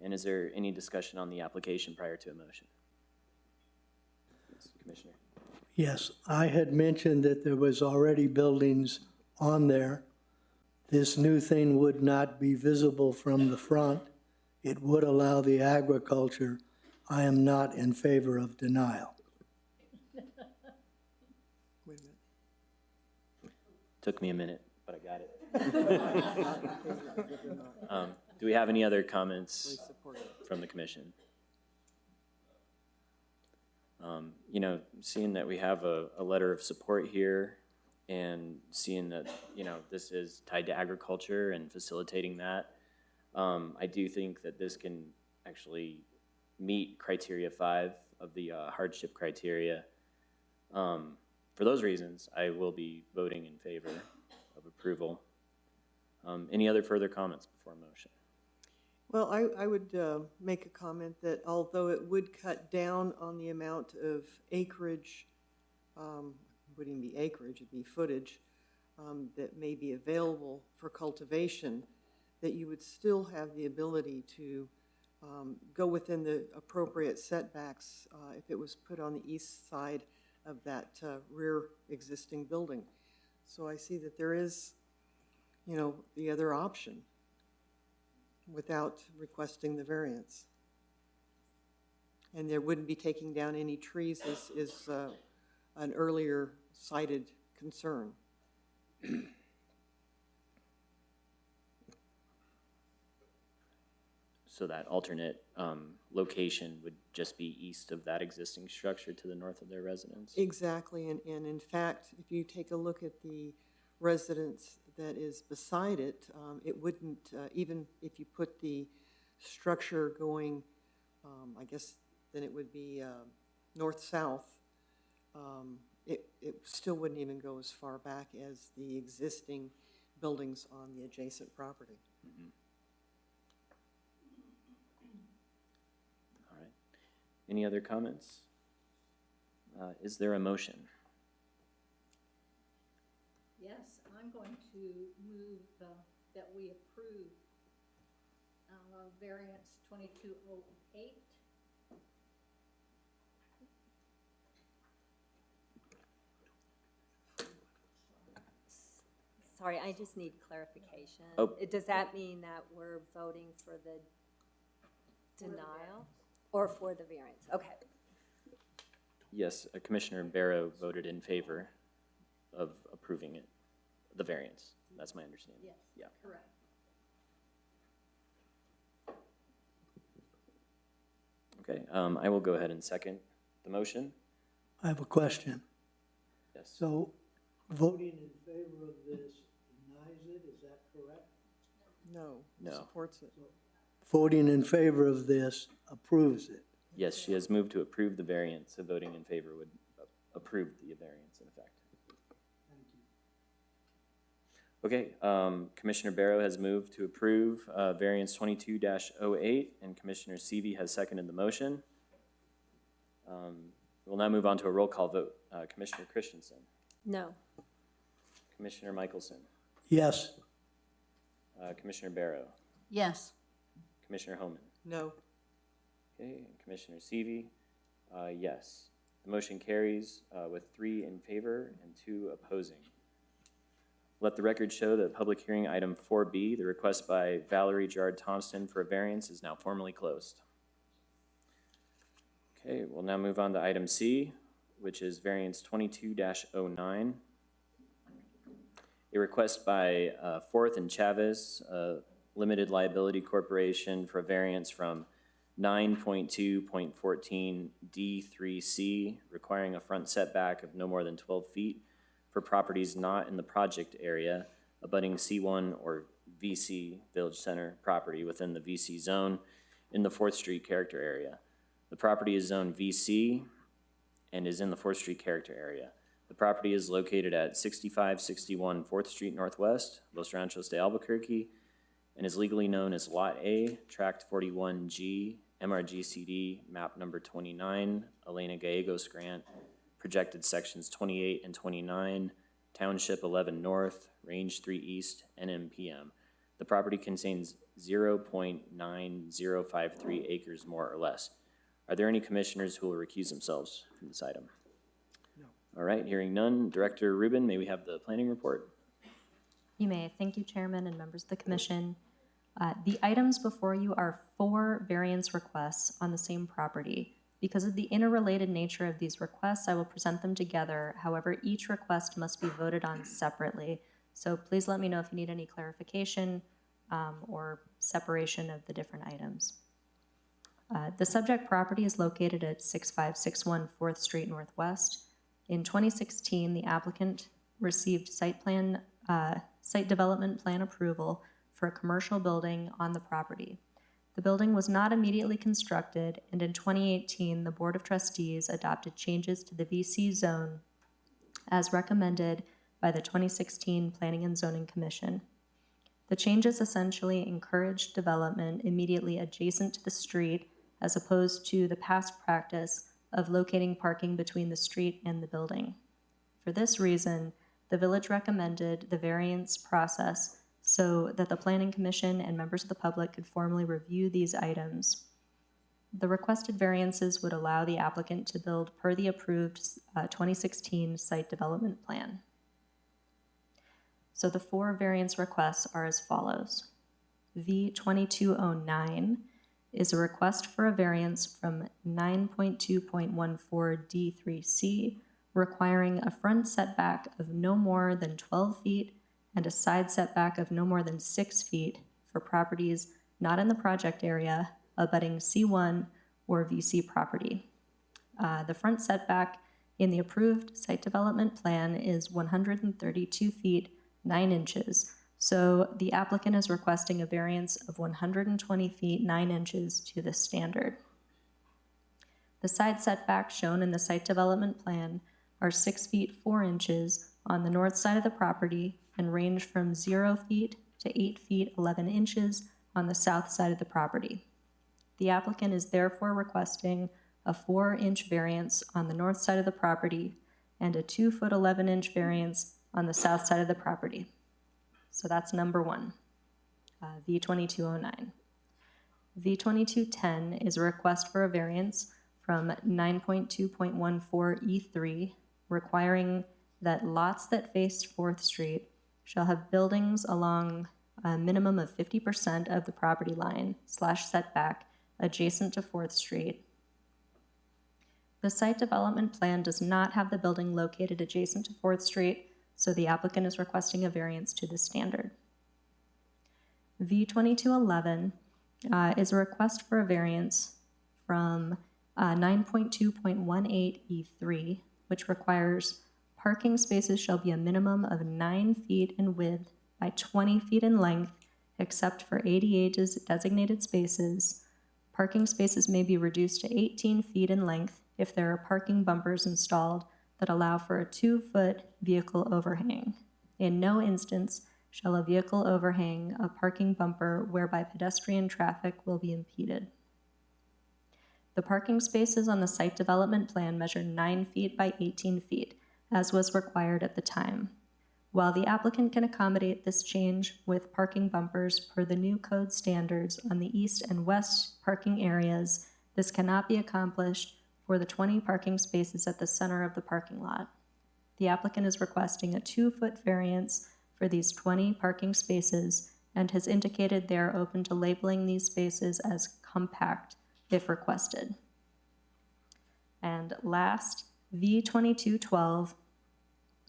And is there any discussion on the application prior to a motion? Yes, Commissioner. Yes, I had mentioned that there was already buildings on there. This new thing would not be visible from the front. It would allow the agriculture. I am not in favor of denial. Wait a minute. Took me a minute, but I got it. Do we have any other comments from the commission? You know, seeing that we have a letter of support here and seeing that, you know, this is tied to agriculture and facilitating that, I do think that this can actually meet criteria 5 of the hardship criteria. For those reasons, I will be voting in favor of approval. Any other further comments before motion? Well, I would make a comment that although it would cut down on the amount of acreage, wouldn't even be acreage, it'd be footage, that may be available for cultivation, that you would still have the ability to go within the appropriate setbacks if it was put on the east side of that rear existing building. So I see that there is, you know, the other option without requesting the variance. And there wouldn't be taking down any trees is an earlier cited concern. So that alternate location would just be east of that existing structure to the north of their residence? Exactly, and in fact, if you take a look at the residence that is beside it, it wouldn't, even if you put the structure going, I guess then it would be north-south, it still wouldn't even go as far back as the existing buildings on the adjacent property. Mm-hmm. All right. Any other comments? Is there a motion? Yes, I'm going to move that we approve variance 2208. Sorry, I just need clarification. Oh. Does that mean that we're voting for the denial or for the variance? Okay. Yes, Commissioner Barrow voted in favor of approving it, the variance. That's my understanding. Yes, Yeah. correct. Okay, I will go ahead and second the motion. I have a question. Yes. So voting in favor of this denies it, is that correct? No. No. Supports it. Voting in favor of this approves it. Yes, she has moved to approve the variance, so voting in favor would approve the variance in effect. Okay, Commissioner Barrow has moved to approve variance 22-08, and Commissioner Seavey has seconded the motion. We'll now move on to a roll call vote. Commissioner Christensen, No. Commissioner Michelson, Yes, Commissioner Barrow, Yes. Commissioner Homan. No. Okay, and Commissioner Seavey, yes. The motion carries with 3 in favor and 2 opposing. Let the record show that public hearing item 4B, the request by Valerie Gerard Thompson for a variance, is now formally closed. Okay, we'll now move on to item C, which is variance 22-09. A request by Forth and Chavez, Limited Liability Corporation, for a variance from 9.2.14 D3C, requiring a front setback of no more than 12 feet for properties not in the project area abutting C1 or VC, Village Center property within the VC zone in the 4th Street character area. The property is zoned VC and is in the 4th Street character area. The property is located at 6561 4th Street Northwest, Los Ranchos de Albuquerque, and is legally known as Lot A, Tract 41G, MRGCD, map number 29, Elena Gallegos Grant, projected sections 28 and 29, Township 11 North, Range 3 East, NMPM. The property contains 0.9053 acres more or less. Are there any commissioners who will recuse themselves from this item? No. All right, hearing none. Director Rubin, may we have the planning report? You may. Thank you, Chairman and members of the commission. The items before you are 4 variance requests on the same property. Because of the interrelated nature of these requests, I will present them together. However, each request must be voted on separately. So please let me know if you need any clarification or separation of the different items. The subject property is located at 6561 4th Street Northwest. In 2016, the applicant received site development plan approval for a commercial building on the property. The building was not immediately constructed, and in 2018, the Board of Trustees adopted changes to the VC zone as recommended by the 2016 Planning and Zoning Commission. The changes essentially encouraged development immediately adjacent to the street, as opposed to the past practice of locating parking between the street and the building. For this reason, the village recommended the variance process so that the Planning Commission and members of the public could formally review these items. The requested variances would allow the applicant to build per the approved 2016 site development plan. So the 4 variance requests are as follows. V2209 is a request for a variance from 9.2.14 D3C, requiring a front setback of no more than 12 feet and a side setback of no more than 6 feet for properties not in the project area abutting C1 or VC property. The front setback in the approved site development plan is 132 feet 9 inches. So the applicant is requesting a variance of 120 feet 9 inches to the standard. The side setbacks shown in the site development plan are 6 feet 4 inches on the north side of the property and range from 0 feet to 8 feet 11 inches on the south side of the property. The applicant is therefore requesting a 4-inch variance on the north side of the property and a 2 foot 11 inch variance on the south side of the property. So that's number 1, V2209. V2210 is a request for a variance from 9.2.14 E3, requiring that lots that face 4th Street shall have buildings along a minimum of 50% of the property line / setback adjacent to 4th Street. The site development plan does not have the building located adjacent to 4th Street, so the applicant is requesting a variance to the standard. V2211 is a request for a variance from 9.2.18 E3, which requires parking spaces shall be a minimum of 9 feet in width by 20 feet in length, except for ADA's designated spaces. Parking spaces may be reduced to 18 feet in length if there are parking bumpers installed that allow for a 2-foot vehicle overhang. In no instance shall a vehicle overhang a parking bumper whereby pedestrian traffic will be impeded. The parking spaces on the site development plan measure 9 feet by 18 feet, as was required at the time. While the applicant can accommodate this change with parking bumpers per the new code standards on the east and west parking areas, this cannot be accomplished for the 20 parking spaces at the center of the parking lot. The applicant is requesting a 2-foot variance for these 20 parking spaces and has indicated they are open to labeling these spaces as compact if requested. And last, V2212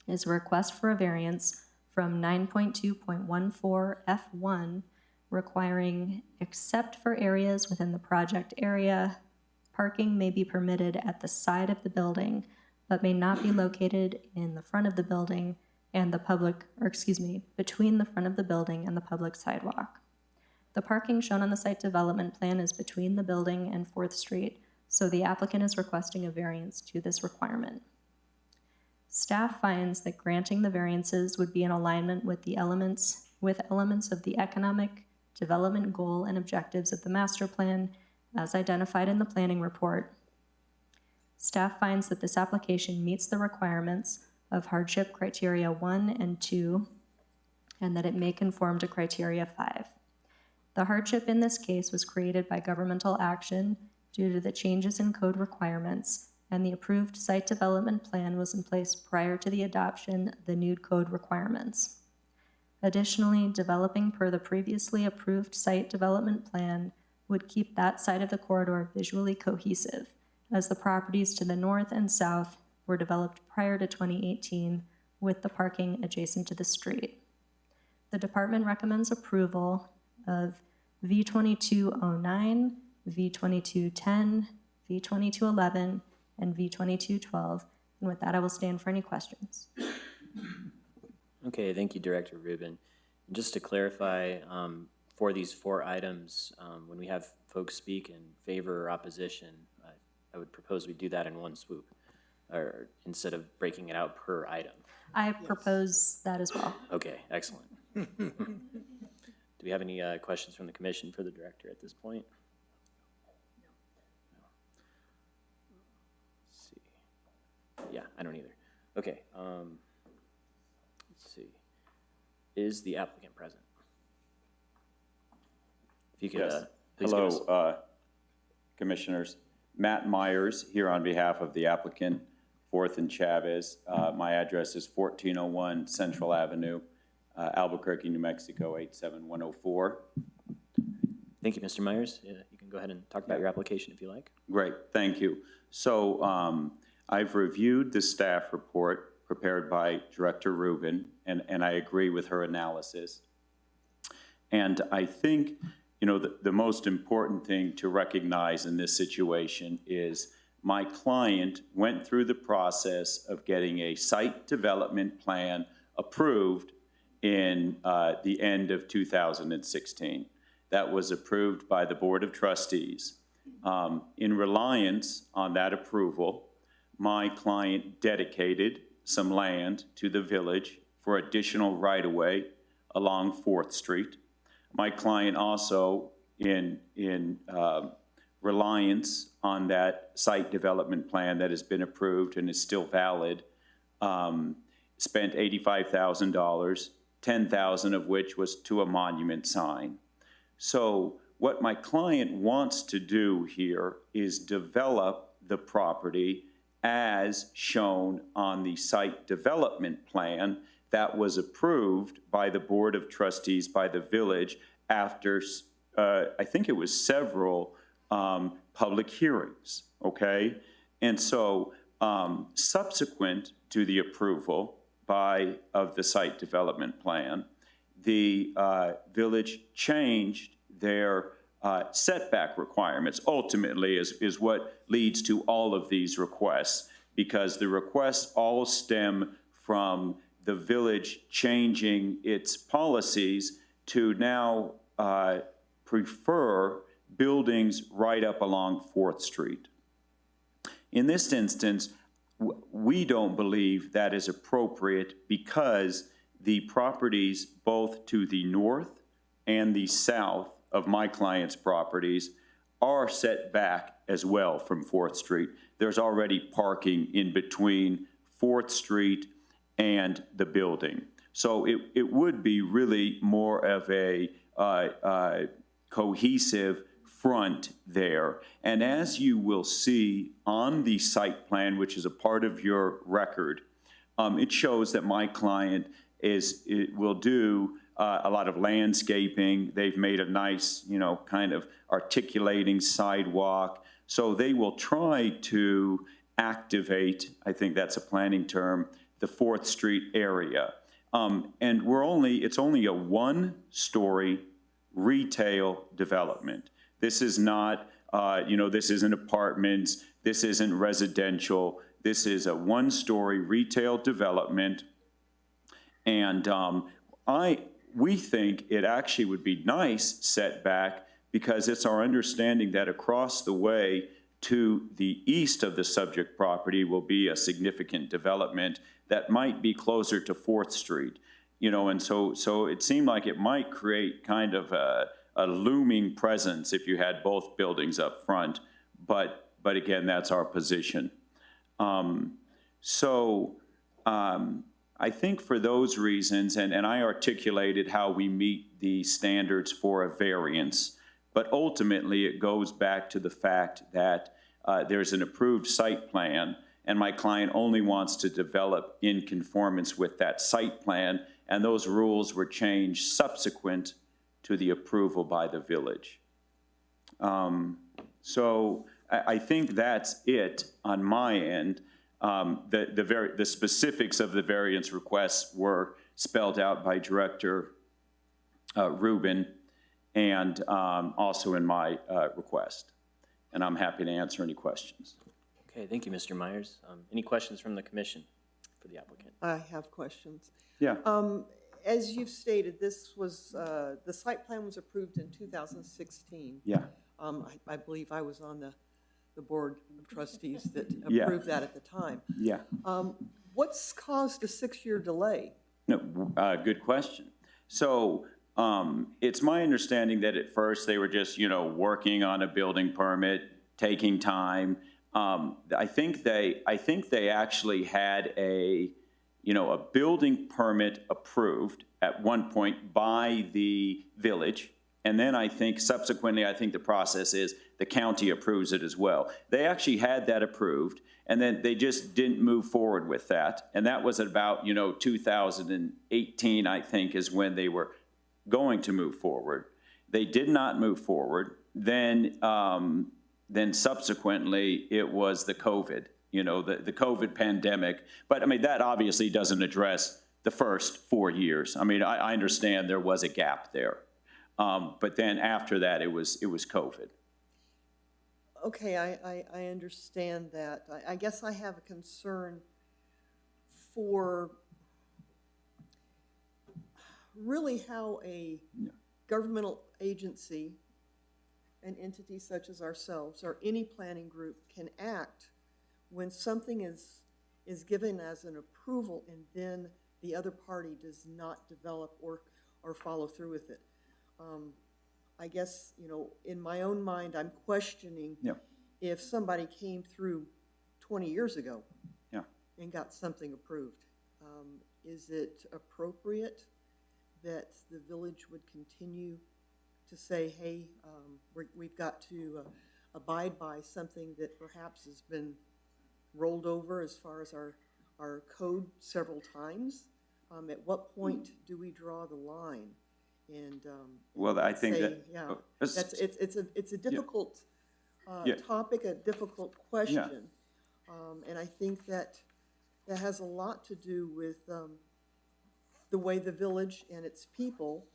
is a request for a variance from 9.2.14 F1, requiring, except for areas within the project area, parking may be permitted at the side of the building, but may not be located in the front of the building and the between the front of the building and the public sidewalk. The parking shown on the site development plan is between the building and 4th Street, so the applicant is requesting a variance to this requirement. Staff finds that granting the variances would be in alignment with elements of the economic development goal and objectives of the master plan as identified in the planning report. Staff finds that this application meets the requirements of hardship criteria 1 and 2 and that it may conform to criteria 5. The hardship in this case was created by governmental action due to the changes in code requirements, and the approved site development plan was in place prior to the adoption of the new code requirements. Additionally, developing per the previously approved site development plan would keep that side of the corridor visually cohesive, as the properties to the north and south were developed prior to 2018 with the parking adjacent to the street. The department recommends approval of V2209, V2210, V2211, and V2212. And with that, I will stand for any questions. Okay, thank you, Director Rubin. And just to clarify, for these 4 items, when we have folks speak in favor or opposition, I would propose we do that in one swoop, or instead of breaking it out per item. I propose that as well. Okay, excellent. Do we have any questions from the commission for the director at this point? Let's see. Yeah, I don't either. Okay, let's see. Is the applicant present? If you could, Yes. please give us. Hello, Commissioners. Matt Myers here on behalf of the applicant, Fourth and Chavez. My address is 1401 Central Avenue, Albuquerque, New Mexico, 87104. Thank you, Mr. Myers. Yeah, you can go ahead and talk about your application if you like. Great, thank you. So I've reviewed the staff report prepared by Director Rubin, and I agree with her analysis. And I think, you know, the most important thing to recognize in this situation is my client went through the process of getting a site development plan approved in the end of 2016. That was approved by the Board of Trustees. In reliance on that approval, my client dedicated some land to the village for additional right-of-way along 4th Street. My client also, in reliance on that site development plan that has been approved and is still valid, spent $85,000, $10,000 of which was to a monument sign. So what my client wants to do here is develop the property as shown on the site development plan that was approved by the Board of Trustees by the village after, I think it was several public hearings, okay? And so subsequent to the approval of the site development plan, the village changed their setback requirements, ultimately is what leads to all of these requests, because the requests all stem from the village changing its policies to now prefer buildings right up along 4th Street. In this instance, we don't believe that is appropriate because the properties both to the north and the south of my client's properties are set back as well from 4th Street. There's already parking in between 4th Street and the building. So it would be really more of a cohesive front there. And as you will see on the site plan, which is a part of your record, it shows that my client will do a lot of landscaping. They've made a nice, you know, kind of articulating sidewalk. So they will try to activate, I think that's a planning term, the 4th Street area. And it's only a 1-story retail development. This is not, this isn't apartments, this isn't residential. This is a 1-story retail development. And we think it actually would be nice setback because it's our understanding that across the way to the east of the subject property will be a significant development that might be closer to 4th Street. You know, and so it seemed like it might create kind of a looming presence if you had both buildings up front. But again, that's our position. I think for those reasons, and I articulated how we meet the standards for a variance, but ultimately it goes back to the fact that there's an approved site plan, and my client only wants to develop in conformance with that site plan, and those rules were changed subsequent to the approval by the village. So I think that's it on my end. The specifics of the variance requests were spelled out by Director Rubin and also in my request. And I'm happy to answer any questions. Okay, thank you, Mr. Myers. Any questions from the commission for the applicant? I have questions. Yeah. As you've stated, this was, the site plan was approved in 2016. Yeah. I believe I was on the board of trustees that Yeah. approved that at the time. Yeah. What's caused a 6-year delay? No, good question. So it's my understanding that at first they were just, working on a building permit, taking time. I think they actually had a building permit approved at one point by the village. And then I think subsequently, the process is the county approves it as well. They actually had that approved, and then they just didn't move forward with that. And that was about, 2018, I think, is when they were going to move forward. They did not move forward. Then subsequently, it was the COVID, the COVID pandemic. But I mean, that obviously doesn't address the first 4 years. I mean, I understand there was a gap there. But then after that, it was COVID. Okay, I understand that. I guess I have a concern for really how a governmental agency, an entity such as ourselves, or any planning group can act when something is given as an approval and then the other party does not develop or follow through with it. I guess, in my own mind, I'm questioning if somebody came through 20 years ago and got something approved. Is it appropriate that the village would continue to say, hey, we've got to abide by something that perhaps has been rolled over as far as our code several times? At what point do we draw the line? And well, I think say, it's a difficult topic, a difficult question, and I think that has a lot to do with the way the village and its people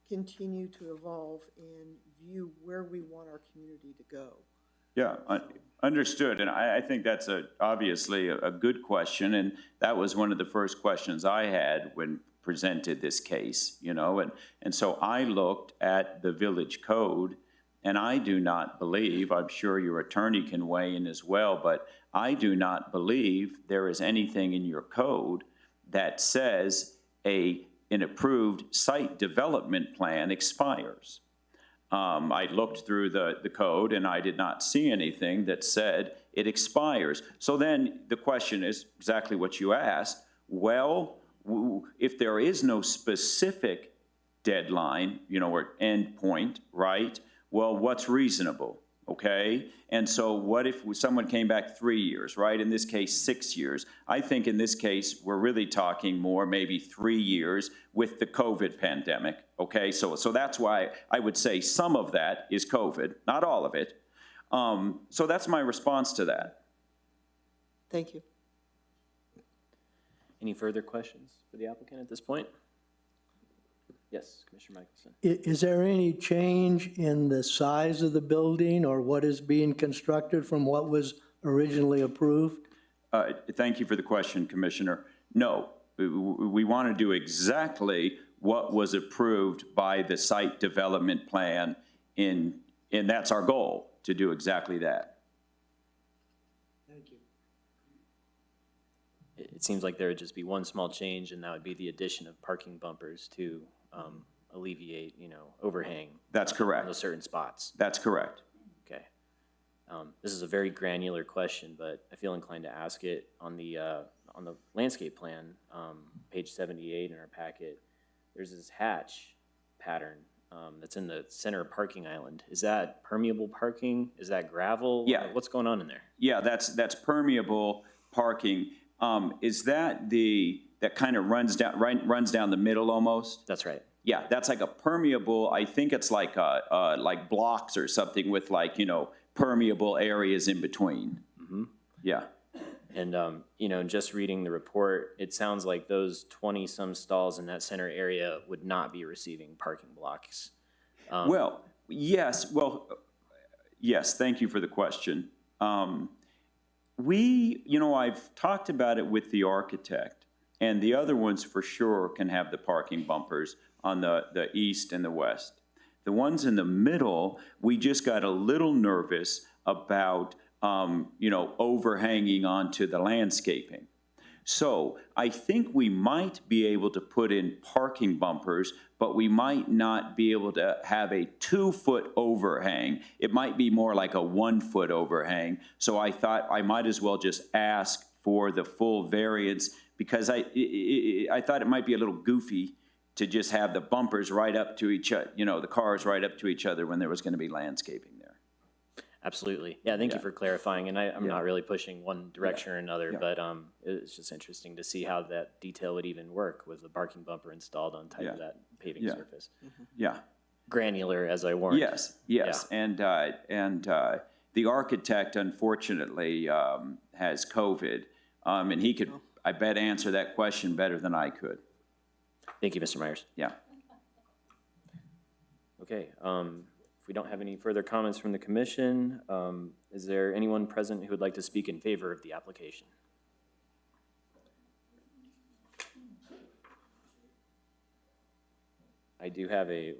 continue to evolve and view where we want our community to go. Yeah, understood. And I think that's obviously a good question. And that was one of the first questions I had when presented this case, and so I looked at the village code, and I do not believe, I'm sure your attorney can weigh in as well, but I do not believe there is anything in your code that says an approved site development plan expires. I looked through the code and I did not see anything that said it expires. So then the question is exactly what you asked. Well, if there is no specific deadline, or end point, right? Well, what's reasonable, okay? And so what if someone came back 3 years, right? In this case, 6 years. I think in this case, we're really talking more, maybe 3 years with the COVID pandemic, okay? So that's why I would say some of that is COVID, not all of it. So that's my response to that. Thank you. Any further questions for the applicant at this point? Yes, Commissioner Michelson. Is there any change in the size of the building or what is being constructed from what was originally approved? Thank you for the question, Commissioner. No, we want to do exactly what was approved by the site development plan, and that's our goal, to do exactly that. It seems like there would just be one small change, and that would be the addition of parking bumpers to alleviate, overhang. That's correct. On those certain spots. That's correct. Okay. This is a very granular question, but I feel inclined to ask it on the on the landscape plan, page 78 in our packet, there's this hatch pattern that's in the center parking island. Is that permeable parking? Is that gravel? Yeah. What's going on in there? Yeah, that's permeable parking. Is that that kind of runs down the middle almost? That's right. Yeah, that's like a permeable, I think it's like like blocks or something with like, permeable areas in between. Mm-hmm. Yeah. And, just reading the report, it sounds like those 20-some stalls in that center area would not be receiving parking blocks. Yes, thank you for the question. I've talked about it with the architect, and the other ones for sure can have the parking bumpers on the east and the west. The ones in the middle, we just got a little nervous about, overhanging onto the landscaping. So I think we might be able to put in parking bumpers, but we might not be able to have a 2-foot overhang. It might be more like a 1-foot overhang. So I thought I might as well just ask for the full variance, because I thought it might be a little goofy to just have the bumpers right up to each other, the cars right up to each other when there was going to be landscaping there. Absolutely. Yeah, thank you for clarifying. And I'm not really pushing one direction or another, but it's just interesting to see how that detail would even work with a parking bumper installed on top of that paving surface. Yeah. Granular, as I warned. Yes. Yeah. And the architect, unfortunately, has COVID, and he could, I bet, answer that question better than I could. Thank you, Mr. Myers. Yeah. Okay. If we don't have any further comments from the commission, is there anyone present who would like to speak in favor of the application? I do have a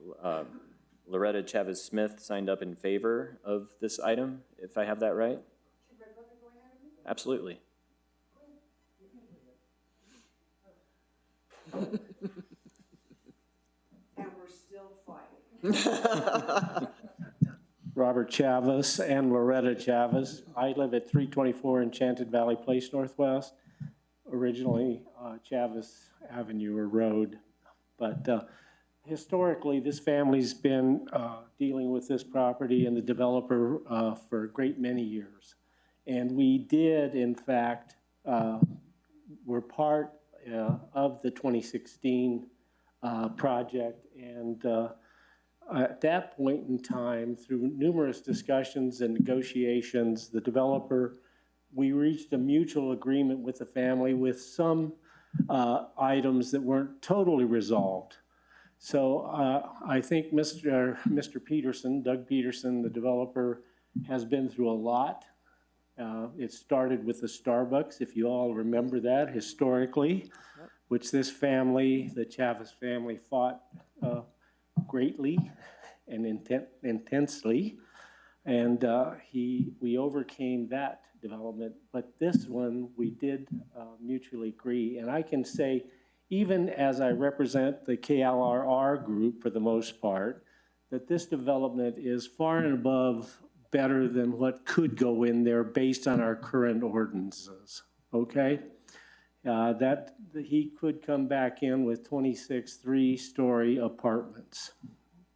Loretta Chavez Smith signed up in favor of this item, if I have that right. Absolutely. And we're still fighting. Robert Chavez and Loretta Chavez. I live at 324 Enchanted Valley Place Northwest, originally Chavez Avenue or Road. But historically, this family's been dealing with this property and the developer for a great many years. And we did, in fact, were part of the 2016 project, and at that point in time, through numerous discussions and negotiations, the developer, we reached a mutual agreement with the family with some items that weren't totally resolved. So I think Mr. Peterson, Doug Peterson, the developer, has been through a lot. It started with the Starbucks, if you all remember that historically, which this family, the Chavez family, fought greatly and intensely, and we overcame that development. But this one, we did mutually agree, and I can say, even as I represent the KLRR group for the most part, that this development is far and above better than what could go in there based on our current ordinances, okay? That he could come back in with 26 3-story apartments,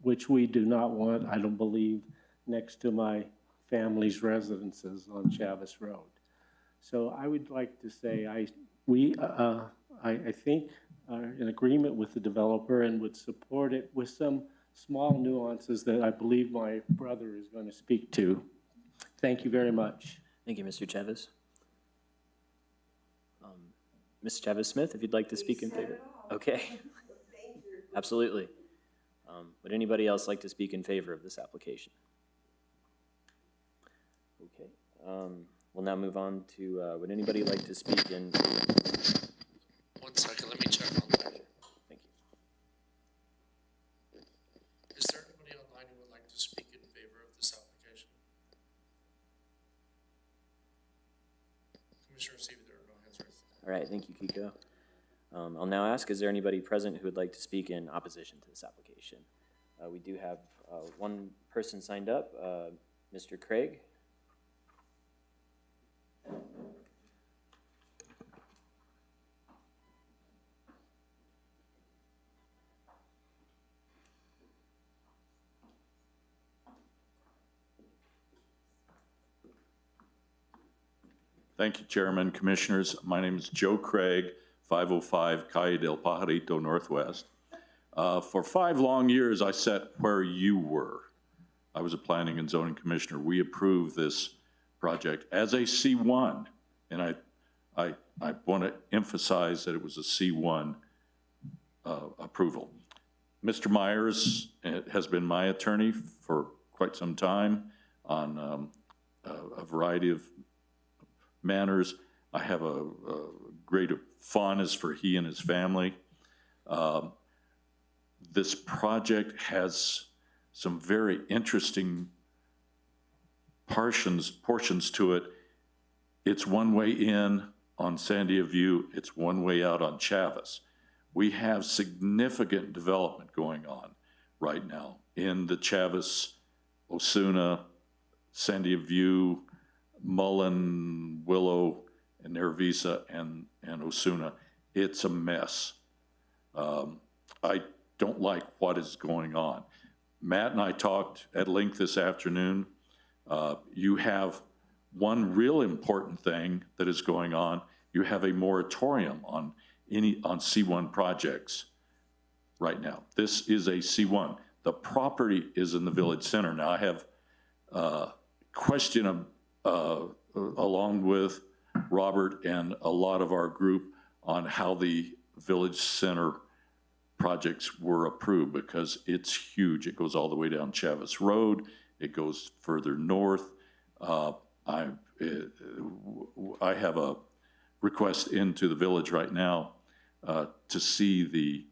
which we do not want, I don't believe, next to my family's residences on Chavez Road. So I would like to say I think are in agreement with the developer and would support it with some small nuances that I believe my brother is going to speak to. Thank you very much. Thank you, Mr. Chavez. Ms. Chavez Smith, if you'd like to speak in favor. Okay. Absolutely. Would anybody else like to speak in favor of this application? Okay. We'll now move on to, would anybody like to speak in? 1 second, let me check on that. Thank you. Is there anybody online who would like to speak in favor of this application? Commissioner Seavey, there are no hands raised. All right, thank you, Kiko. I'll now ask, is there anybody present who would like to speak in opposition to this application? We do have one person signed up, Mr. Craig. Thank you, Chairman, Commissioners. My name is Joe Craig, 505 Calle del Pajarito Northwest. For 5 long years, I sat where you were. I was a planning and zoning commissioner. We approved this project as a C1, and I want to emphasize that it was a C1 approval. Mr. Myers has been my attorney for quite some time on a variety of manners. I have a great fondness for he and his family. This project has some very interesting portions to it. It's one way in on Sandia View, it's one way out on Chavez. We have significant development going on right now in the Chavez, Osuna, Sandia View, Mullen, Willow, and Nervisa, and Osuna. It's a mess. I don't like what is going on. Matt and I talked at length this afternoon. You have one real important thing that is going on. You have a moratorium on C1 projects right now. This is a C1. The property is in the village center. Now I have a question along with Robert and a lot of our group on how the village center projects were approved, because it's huge. It goes all the way down Chavez Road. It goes further north. I have a request into the village right now to see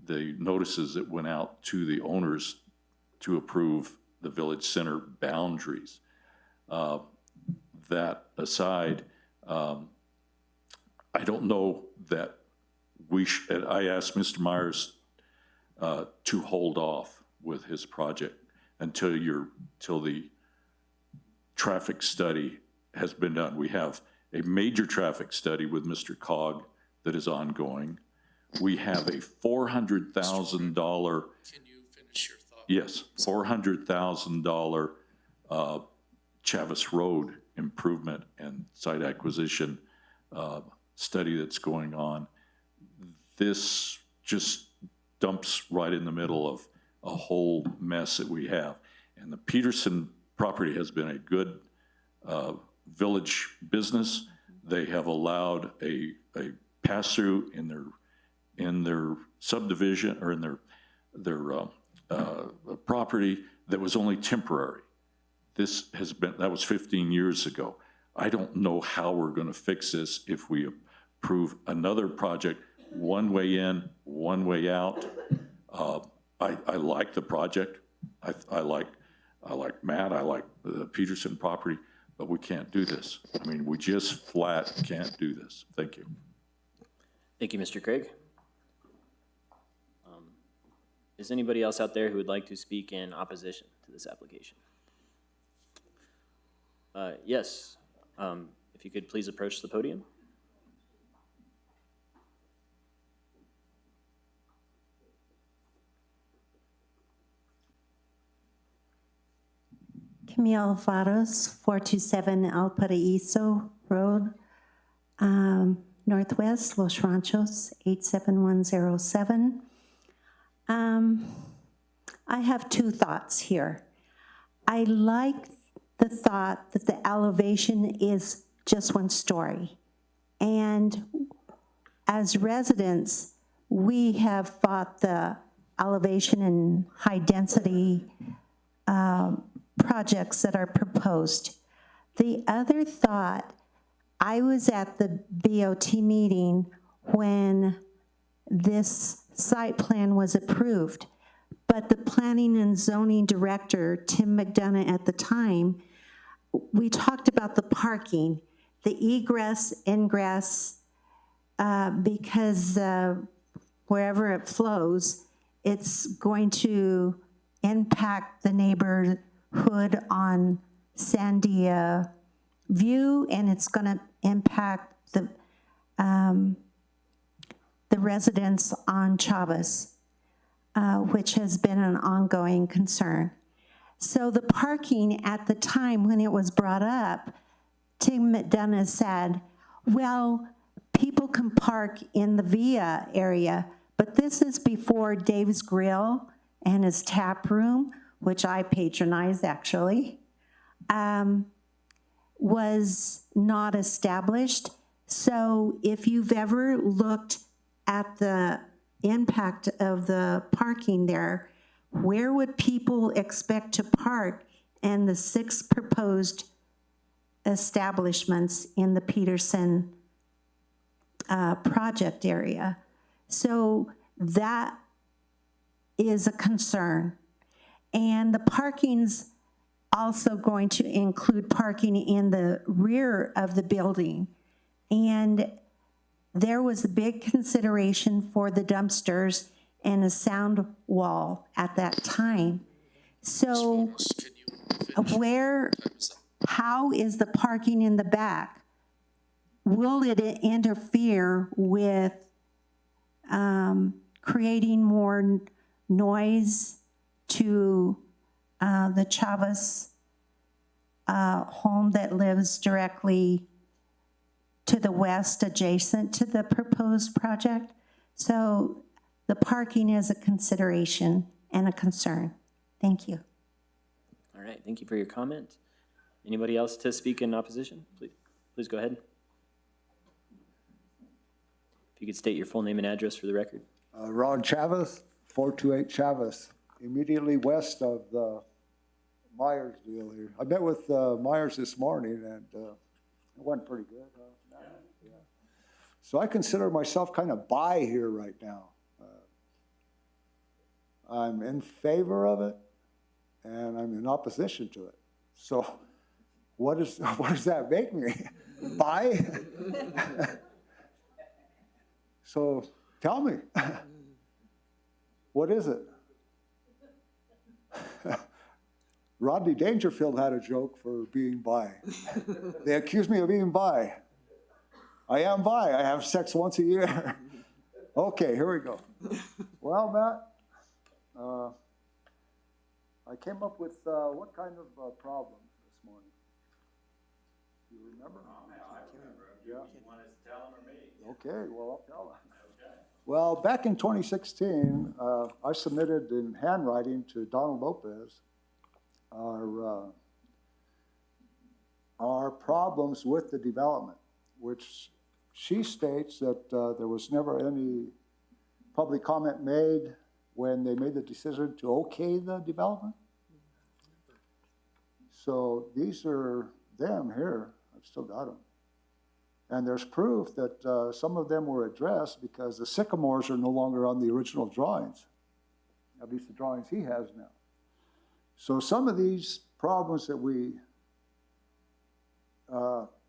the notices that went out to the owners to approve the village center boundaries. That aside, I don't know that I asked Mr. Myers to hold off with his project until the traffic study has been done. We have a major traffic study with Mr. Cog that is ongoing. We have a $400,000. Can you finish your thought? Yes, $400,000 Chavez Road improvement and site acquisition study that's going on. This just dumps right in the middle of a whole mess that we have. And the Peterson property has been a good village business. They have allowed a pass-through in their subdivision, or in their property that was only temporary. That was 15 years ago. I don't know how we're going to fix this if we approve another project, one way in, one way out. I like the project. I like Matt. I like the Peterson property, but we can't do this. I mean, we just flat can't do this. Thank you. Thank you, Mr. Craig. Is anybody else out there who would like to speak in opposition to this application? Yes. If you could please approach the podium. Camille Varos, 427 El Paraíso Road, Northwest, Los Ranchos, 87107. I have 2 thoughts here. I like the thought that the elevation is just 1 story. And as residents, we have fought the elevation and high density projects that are proposed. The other thought, I was at the BOT meeting when this site plan was approved, but the planning and zoning director, Tim McDonough, at the time, we talked about the parking, the egress, ingress, because wherever it flows, it's going to impact the neighborhood on Sandia View, and it's going to impact the residents on Chavez, which has been an ongoing concern. So the parking at the time when it was brought up, Tim McDonough said, well, people can park in the Via area, but this is before Dave's Grill and his tap room, which I patronize actually, was not established. So if you've ever looked at the impact of the parking there, where would people expect to park in the 6 proposed establishments in the Peterson project area? So that is a concern. And the parking's also going to include parking in the rear of the building. And there was a big consideration for the dumpsters and a sound wall at that time. So how is the parking in the back? Will it interfere with creating more noise to the Chavez home that lives directly to the west adjacent to the proposed project? So the parking is a consideration and a concern. Thank you. All right, thank you for your comment. Anybody else to speak in opposition? Please go ahead. If you could state your full name and address for the record. Ron Chavez, 428 Chavez, immediately west of the Myers deal here. I met with Myers this morning, and it went pretty good. Yeah. So I consider myself kind of bi here right now. I'm in favor of it, and I'm in opposition to it. So what does that make me? Bi? So tell me, what is it? Rodney Dangerfield had a joke for being bi. They accuse me of being bi. I am bi. I have sex once a year. Okay, here we go. Well, Matt, I came up with what kind of problem this morning? Do you remember? I remember. Yeah. You want to tell him or me? Okay, well, I'll tell him. Okay. Well, back in 2016, I submitted in handwriting to Donald Lopez our problems with the development, which she states that there was never any public comment made when they made the decision to okay the development. So these are them here. I've still got them. And there's proof that some of them were addressed because the sycamores are no longer on the original drawings, at least the drawings he has now. So some of these problems that we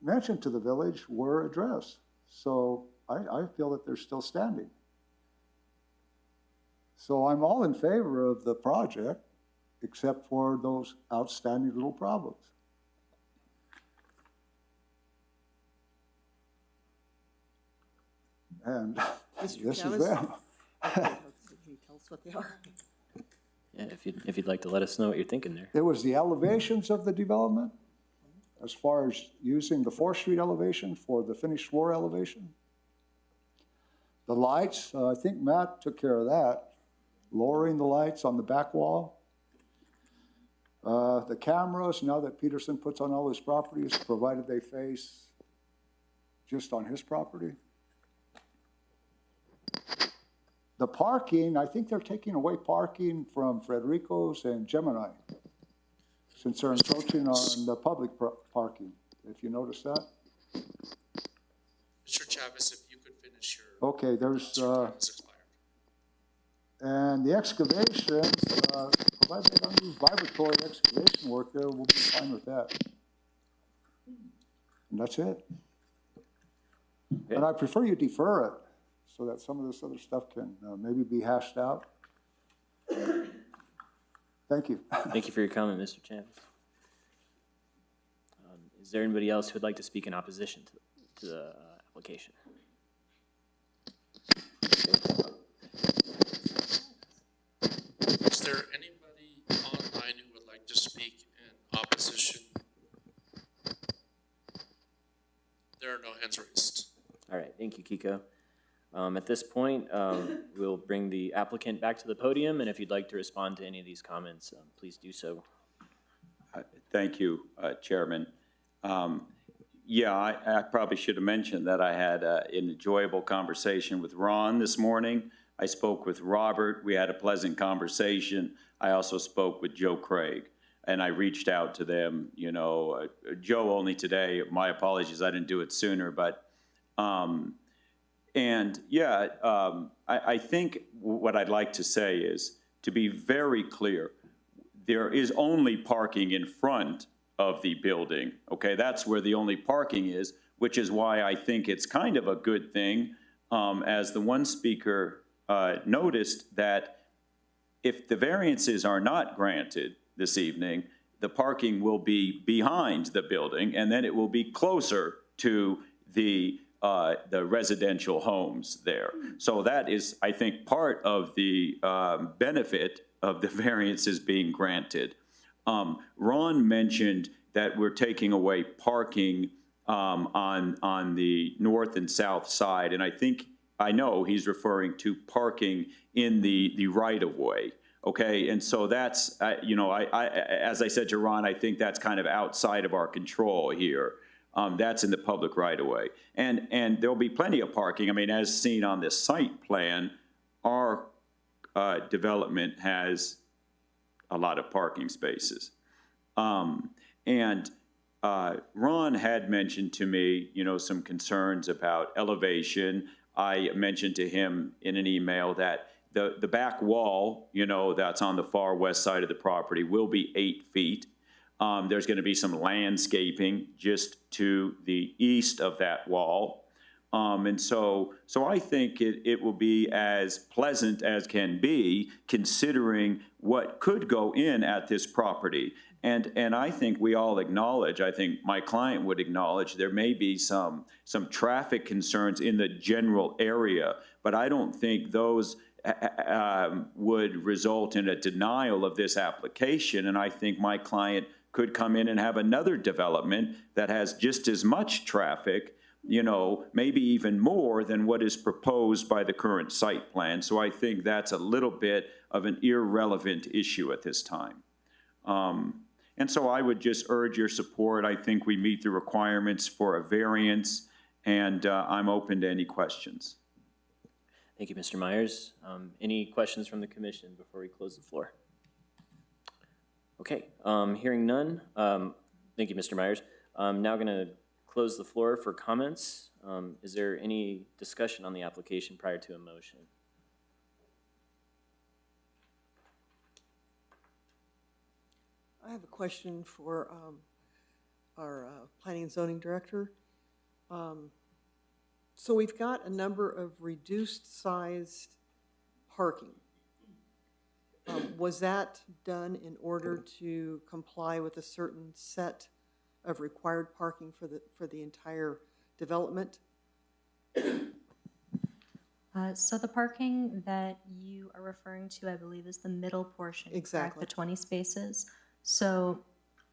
mentioned to the village were addressed. So I feel that they're still standing. So I'm all in favor of the project, except for those outstanding little problems. And this is them. Can you tell us what they are? Yeah, if you'd like to let us know what you're thinking there. There was the elevations of the development, as far as using the 4th Street elevation for the finished floor elevation. The lights, I think Matt took care of that, lowering the lights on the back wall. The cameras, now that Peterson puts on all his properties, provided they face just on his property. The parking, I think they're taking away parking from Frederico's and Gemini, since they're encroaching on the public parking, if you notice that. Mr. Chavez, if you could finish your. Okay, there's, and the excavations, provided they don't use vibratory excavation work there, we'll be fine with that. And that's it. Okay. And I prefer you defer it, so that some of this other stuff can maybe be hashed out. Thank you. Thank you for your comment, Mr. Chavez. Is there anybody else who would like to speak in opposition to the application? Is there anybody online who would like to speak in opposition? All right, thank you, Kiko. At this point, we'll bring the applicant back to the podium, and if you'd like to respond to any of these comments, please do so. Thank you, Chairman. Yeah, I probably should have mentioned that I had an enjoyable conversation with Ron this morning. I spoke with Robert. We had a pleasant conversation. I also spoke with Joe Craig, and I reached out to them, you know, Joe only today. My apologies, I didn't do it sooner, but, and yeah, I think what I'd like to say is, to be very clear, there is only parking in front of the building, okay? That's where the only parking is, which is why I think it's kind of a good thing, as the one speaker noticed, that if the variances are not granted this evening, the parking will be behind the building, and then it will be closer to the residential homes there. So that is, I think, part of the benefit of the variances being granted. Ron mentioned that we're taking away parking on the north and south side, and I know he's referring to parking in the right-of-way, okay? And so that's, you know, as I said to Ron, I think that's kind of outside of our control here. That's in the public right-of-way. And there'll be plenty of parking. I mean, as seen on this site plan, our development has a lot of parking spaces. Ron had mentioned to me, you know, some concerns about elevation. I mentioned to him in an email that the back wall, you know, that's on the far west side of the property will be 8 feet. There's going to be some landscaping just to the east of that wall. And so I think it will be as pleasant as can be, considering what could go in at this property. And I think we all acknowledge, I think my client would acknowledge, there may be some traffic concerns in the general area, but I don't think those would result in a denial of this application. And I think my client could come in and have another development that has just as much traffic, you know, maybe even more than what is proposed by the current site plan. So I think that's a little bit of an irrelevant issue at this time. And so I would just urge your support. I think we meet the requirements for a variance, and I'm open to any questions. Thank you, Mr. Myers. Any questions from the commission before we close the floor? Okay, hearing none. Thank you, Mr. Myers. I'm now going to close the floor for comments. Is there any discussion on the application prior to a motion? I have a question for our planning and zoning director. So we've got a number of reduced sized parking. Was that done in order to comply with a certain set of required parking for the entire development? So the parking that you are referring to, I believe, is the middle portion. Exactly. Correct? The 20 spaces. So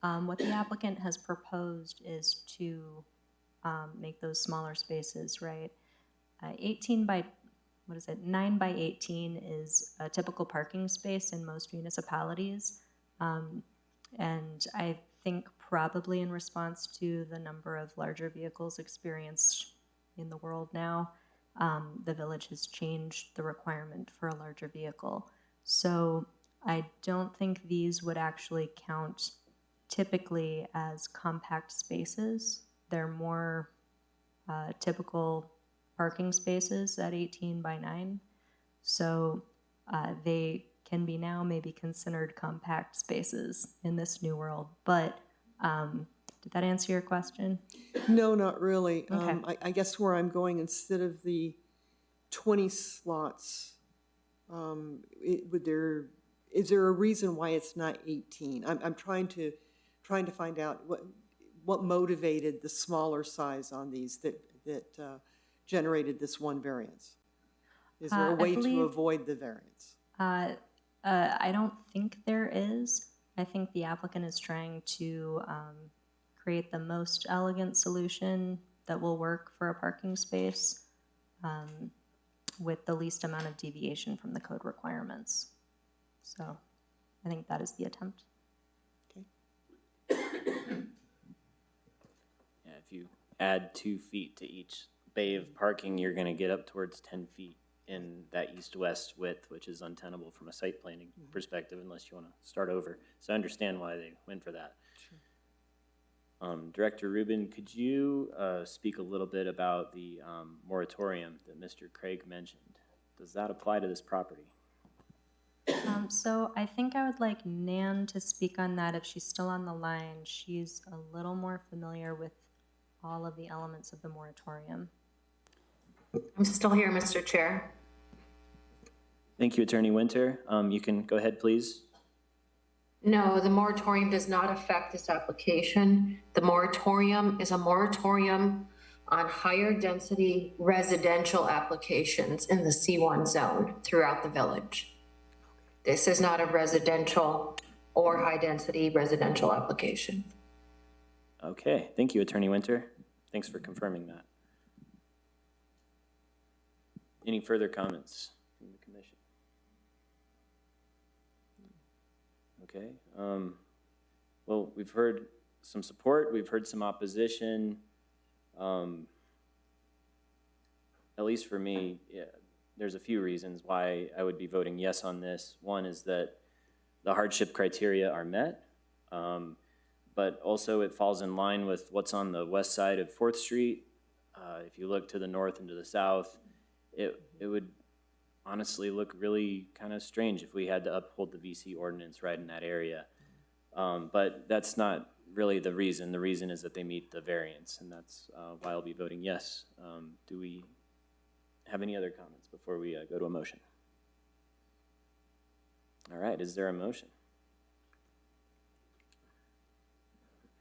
what the applicant has proposed is to make those smaller spaces, right? 9 by 18 is a typical parking space in most municipalities. And I think probably in response to the number of larger vehicles experienced in the world now, the village has changed the requirement for a larger vehicle. So I don't think these would actually count typically as compact spaces. They're more typical parking spaces at 18 by 9. So they can be now maybe considered compact spaces in this new world. But did that answer your question? No, not really. Okay. I guess where I'm going, instead of the 20 slots, is there a reason why it's not 18? I'm trying to find out what motivated the smaller size on these that generated this one variance. Is there a way to avoid the variance? I don't think there is. I think the applicant is trying to create the most elegant solution that will work for a parking space with the least amount of deviation from the code requirements. So I think that is the attempt. Yeah, if you add 2 feet to each bay of parking, you're gonna get up towards 10 feet in that east-west width, which is untenable from a site planning perspective unless you wanna start over. So I understand why they went for that. Director Rubin, could you speak a little bit about the moratorium that Mr. Craig mentioned? Does that apply to this property? So I think I would like Nan to speak on that if she's still on the line. She's a little more familiar with all of the elements of the moratorium. I'm still here, Mr. Chair. Thank you, Attorney Winter. You can go ahead, please. No, the moratorium does not affect this application. The moratorium is a moratorium on higher density residential applications in the C1 zone throughout the village. This is not a residential or high density residential application. Okay, thank you, Attorney Winter. Thanks for confirming that. Any further comments from the commission? Okay, well, we've heard some support, we've heard some opposition. At least for me, yeah, there's a few reasons why I would be voting yes on this. One is that the hardship criteria are met, but also it falls in line with what's on the west side of 4th Street. If you look to the north and to the south, it would honestly look really kind of strange if we had to uphold the VC ordinance right in that area. But that's not really the reason. The reason is that they meet the variance, and that's why I'll be voting yes. Do we have any other comments before we go to a motion? All right, is there a motion?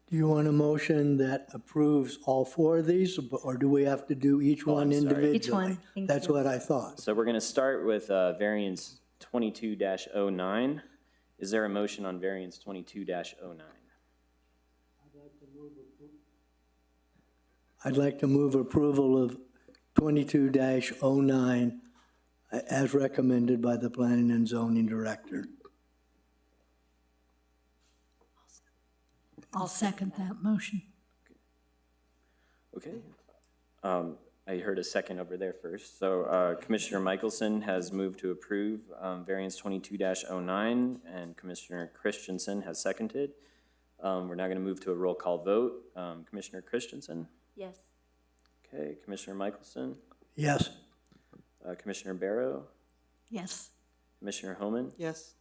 Do you want a motion that approves all 4 of these, or do we have to do each one I'm sorry. individually? Each one, thank That's you. what I thought. So we're going to start with variance 22-09. Is there a motion on variance 22-09? I'd like to move approval of 22-09 as recommended by the Planning and Zoning Director. I'll second that motion. Okay. I heard a second over there first. So Commissioner Michelson has moved to approve variance 22-09, and Commissioner Christensen has seconded. We're now going to move to a roll call vote. Commissioner Christensen? Yes. Okay. Commissioner Michelson? Yes. Commissioner Barrow? Yes. Commissioner Homan? Yes.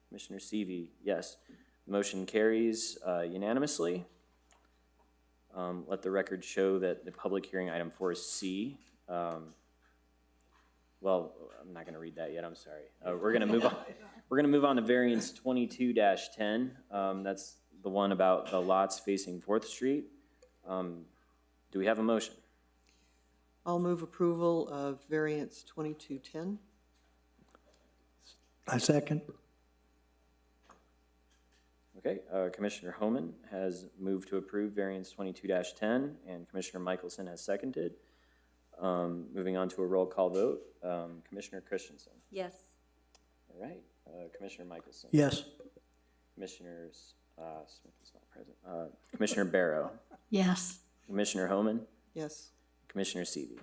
Commissioner Seavey? Yes. Motion carries unanimously. Let the record show that the public hearing item 4 is C. Well, I'm not going to read that yet. I'm sorry. We're going to move on. We're going to move on to variance 22-10. That's the one about the lots facing 4th Street. Do we have a motion? I'll move approval of variance 2210. I second. Okay, Commissioner Homan has moved to approve variance 22-10, and Commissioner Michelson has seconded. Moving on to a roll call vote, Commissioner Christensen. Yes. All right, Commissioner Michelson. Yes. Commissioner Smith is not present. Commissioner Barrow. Yes. Commissioner Homan. Yes. Commissioner Seavey.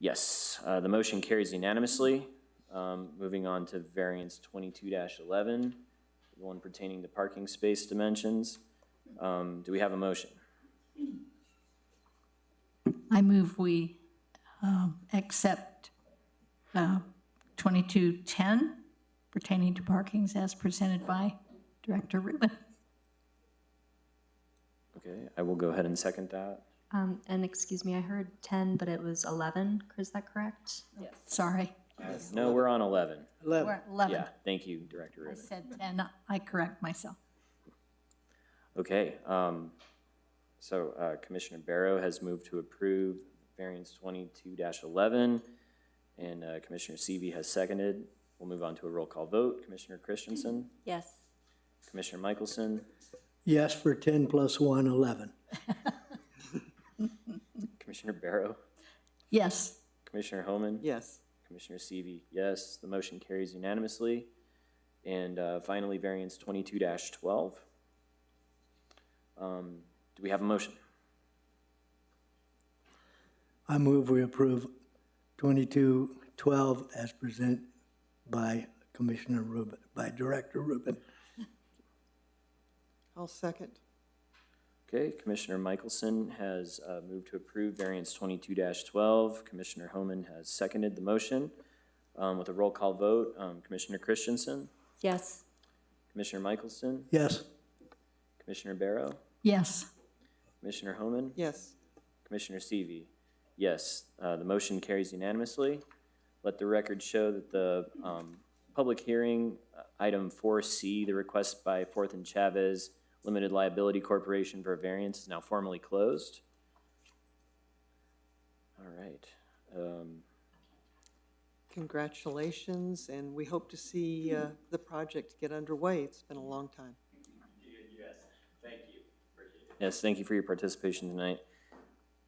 Yes, the motion carries unanimously. Moving on to variance 22-11. The one pertaining to parking space dimensions. Do we have a motion? I move we accept 2210 pertaining to parkings as presented by Director Rubin. Okay, I will go ahead and second that. And excuse me, I heard 10, but it was 11. Is that correct? Yes. Sorry. No, we're on 11. We're at 11. Yeah, thank you, Director I Rubin. said 10. I correct myself. Okay, so Commissioner Barrow has moved to approve variance 22-11, and Commissioner Seavey has seconded. We'll move on to a roll call vote. Commissioner Christensen, Yes. Commissioner Michelson, Yes for 10 plus 1, 11. Commissioner Barrow, Yes. Commissioner Homan, Yes. Commissioner Seavey, yes. The motion carries unanimously. And finally, variance 22-12. Do we have a motion? I move we approve 2212 as presented by Commissioner Rubin, by Director Rubin. I'll second. Okay, Commissioner Michelson has moved to approve variance 22-12. Commissioner Homan has seconded the motion. With a roll call vote, Commissioner Christensen, Yes. Commissioner Michelson, Yes. Commissioner Barrow, Yes. Commissioner Homan, Yes. Commissioner Seavey. Yes, the motion carries unanimously. Let the record show that the public hearing, item 4C, the request by Fourth and Chavez Limited Liability Corporation for a variance is now formally closed. All right. Congratulations, and we hope to see the project get underway. It's been a long time. Yes, thank you. Yes, thank you for your participation tonight.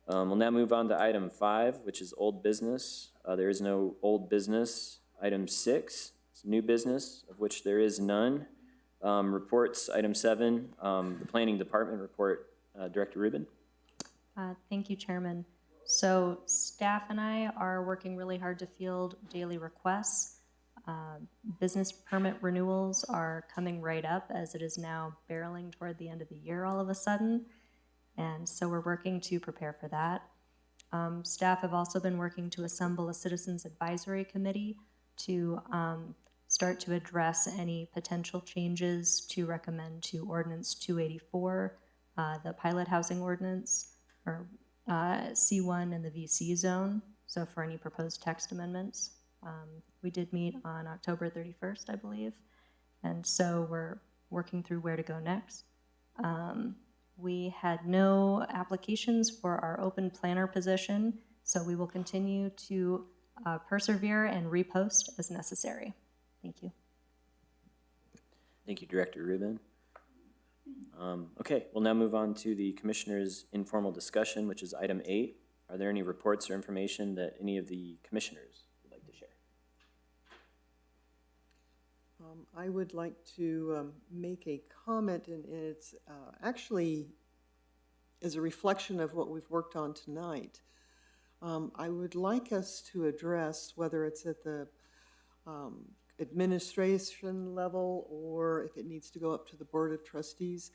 We'll now move on to item 5, which is old business. There is no old business. Item 6 is new business, of which there is none. Reports, item 7, the Planning Department report. Director Rubin. Thank you, Chairman. So staff and I are working really hard to field daily requests. Business permit renewals are coming right up as it is now barreling toward the end of the year all of a sudden. And so we're working to prepare for that. Staff have also been working to assemble a Citizens Advisory Committee to start to address any potential changes to recommend to Ordinance 284, the pilot housing ordinance, or C1 and the VC zone, so for any proposed text amendments. We did meet on October 31st, I believe, and so we're working through where to go next. We had no applications for our open planner position, so we will continue to persevere and repost as necessary. Thank you. Thank you, Director Rubin. Okay, we'll now move on to the Commissioners' informal discussion, which is item 8. Are there any reports or information that any of the commissioners would like to share? I would like to make a comment, and it's actually is a reflection of what we've worked on tonight. I would like us to address, whether it's at the administration level or if it needs to go up to the Board of Trustees.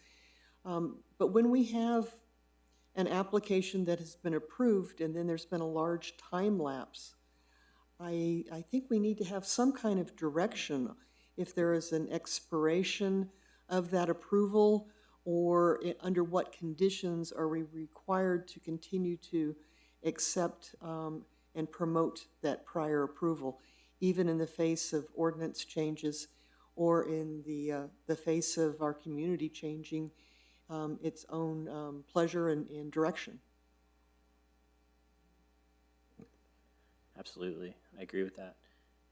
But when we have an application that has been approved and then there's been a large time lapse, I think we need to have some kind of direction if there is an expiration of that approval, or under what conditions are we required to continue to accept and promote that prior approval, even in the face of ordinance changes or in the face of our community changing its own pleasure and direction. Absolutely, I agree with that.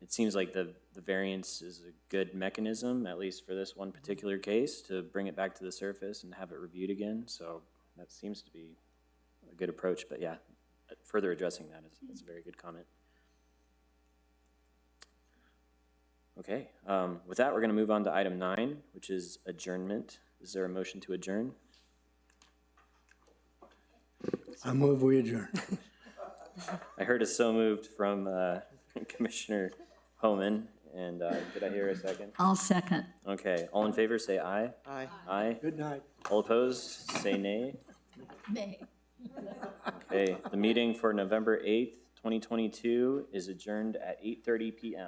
It seems like the variance is a good mechanism, at least for this one particular case, to bring it back to the surface and have it reviewed again. So that seems to be a good approach. But yeah, further addressing that is a very good comment. Okay, with that, we're going to move on to item 9, which is adjournment. Is there a motion to adjourn? I move we adjourn. I heard a so moved from Commissioner Homan, and did I hear a second? I'll second. Okay, all in favor, say aye. Aye. Aye. Good night. All opposed, say nay. Nay. Okay, the meeting for November 8th, 2022 is adjourned at 8:30 p.m.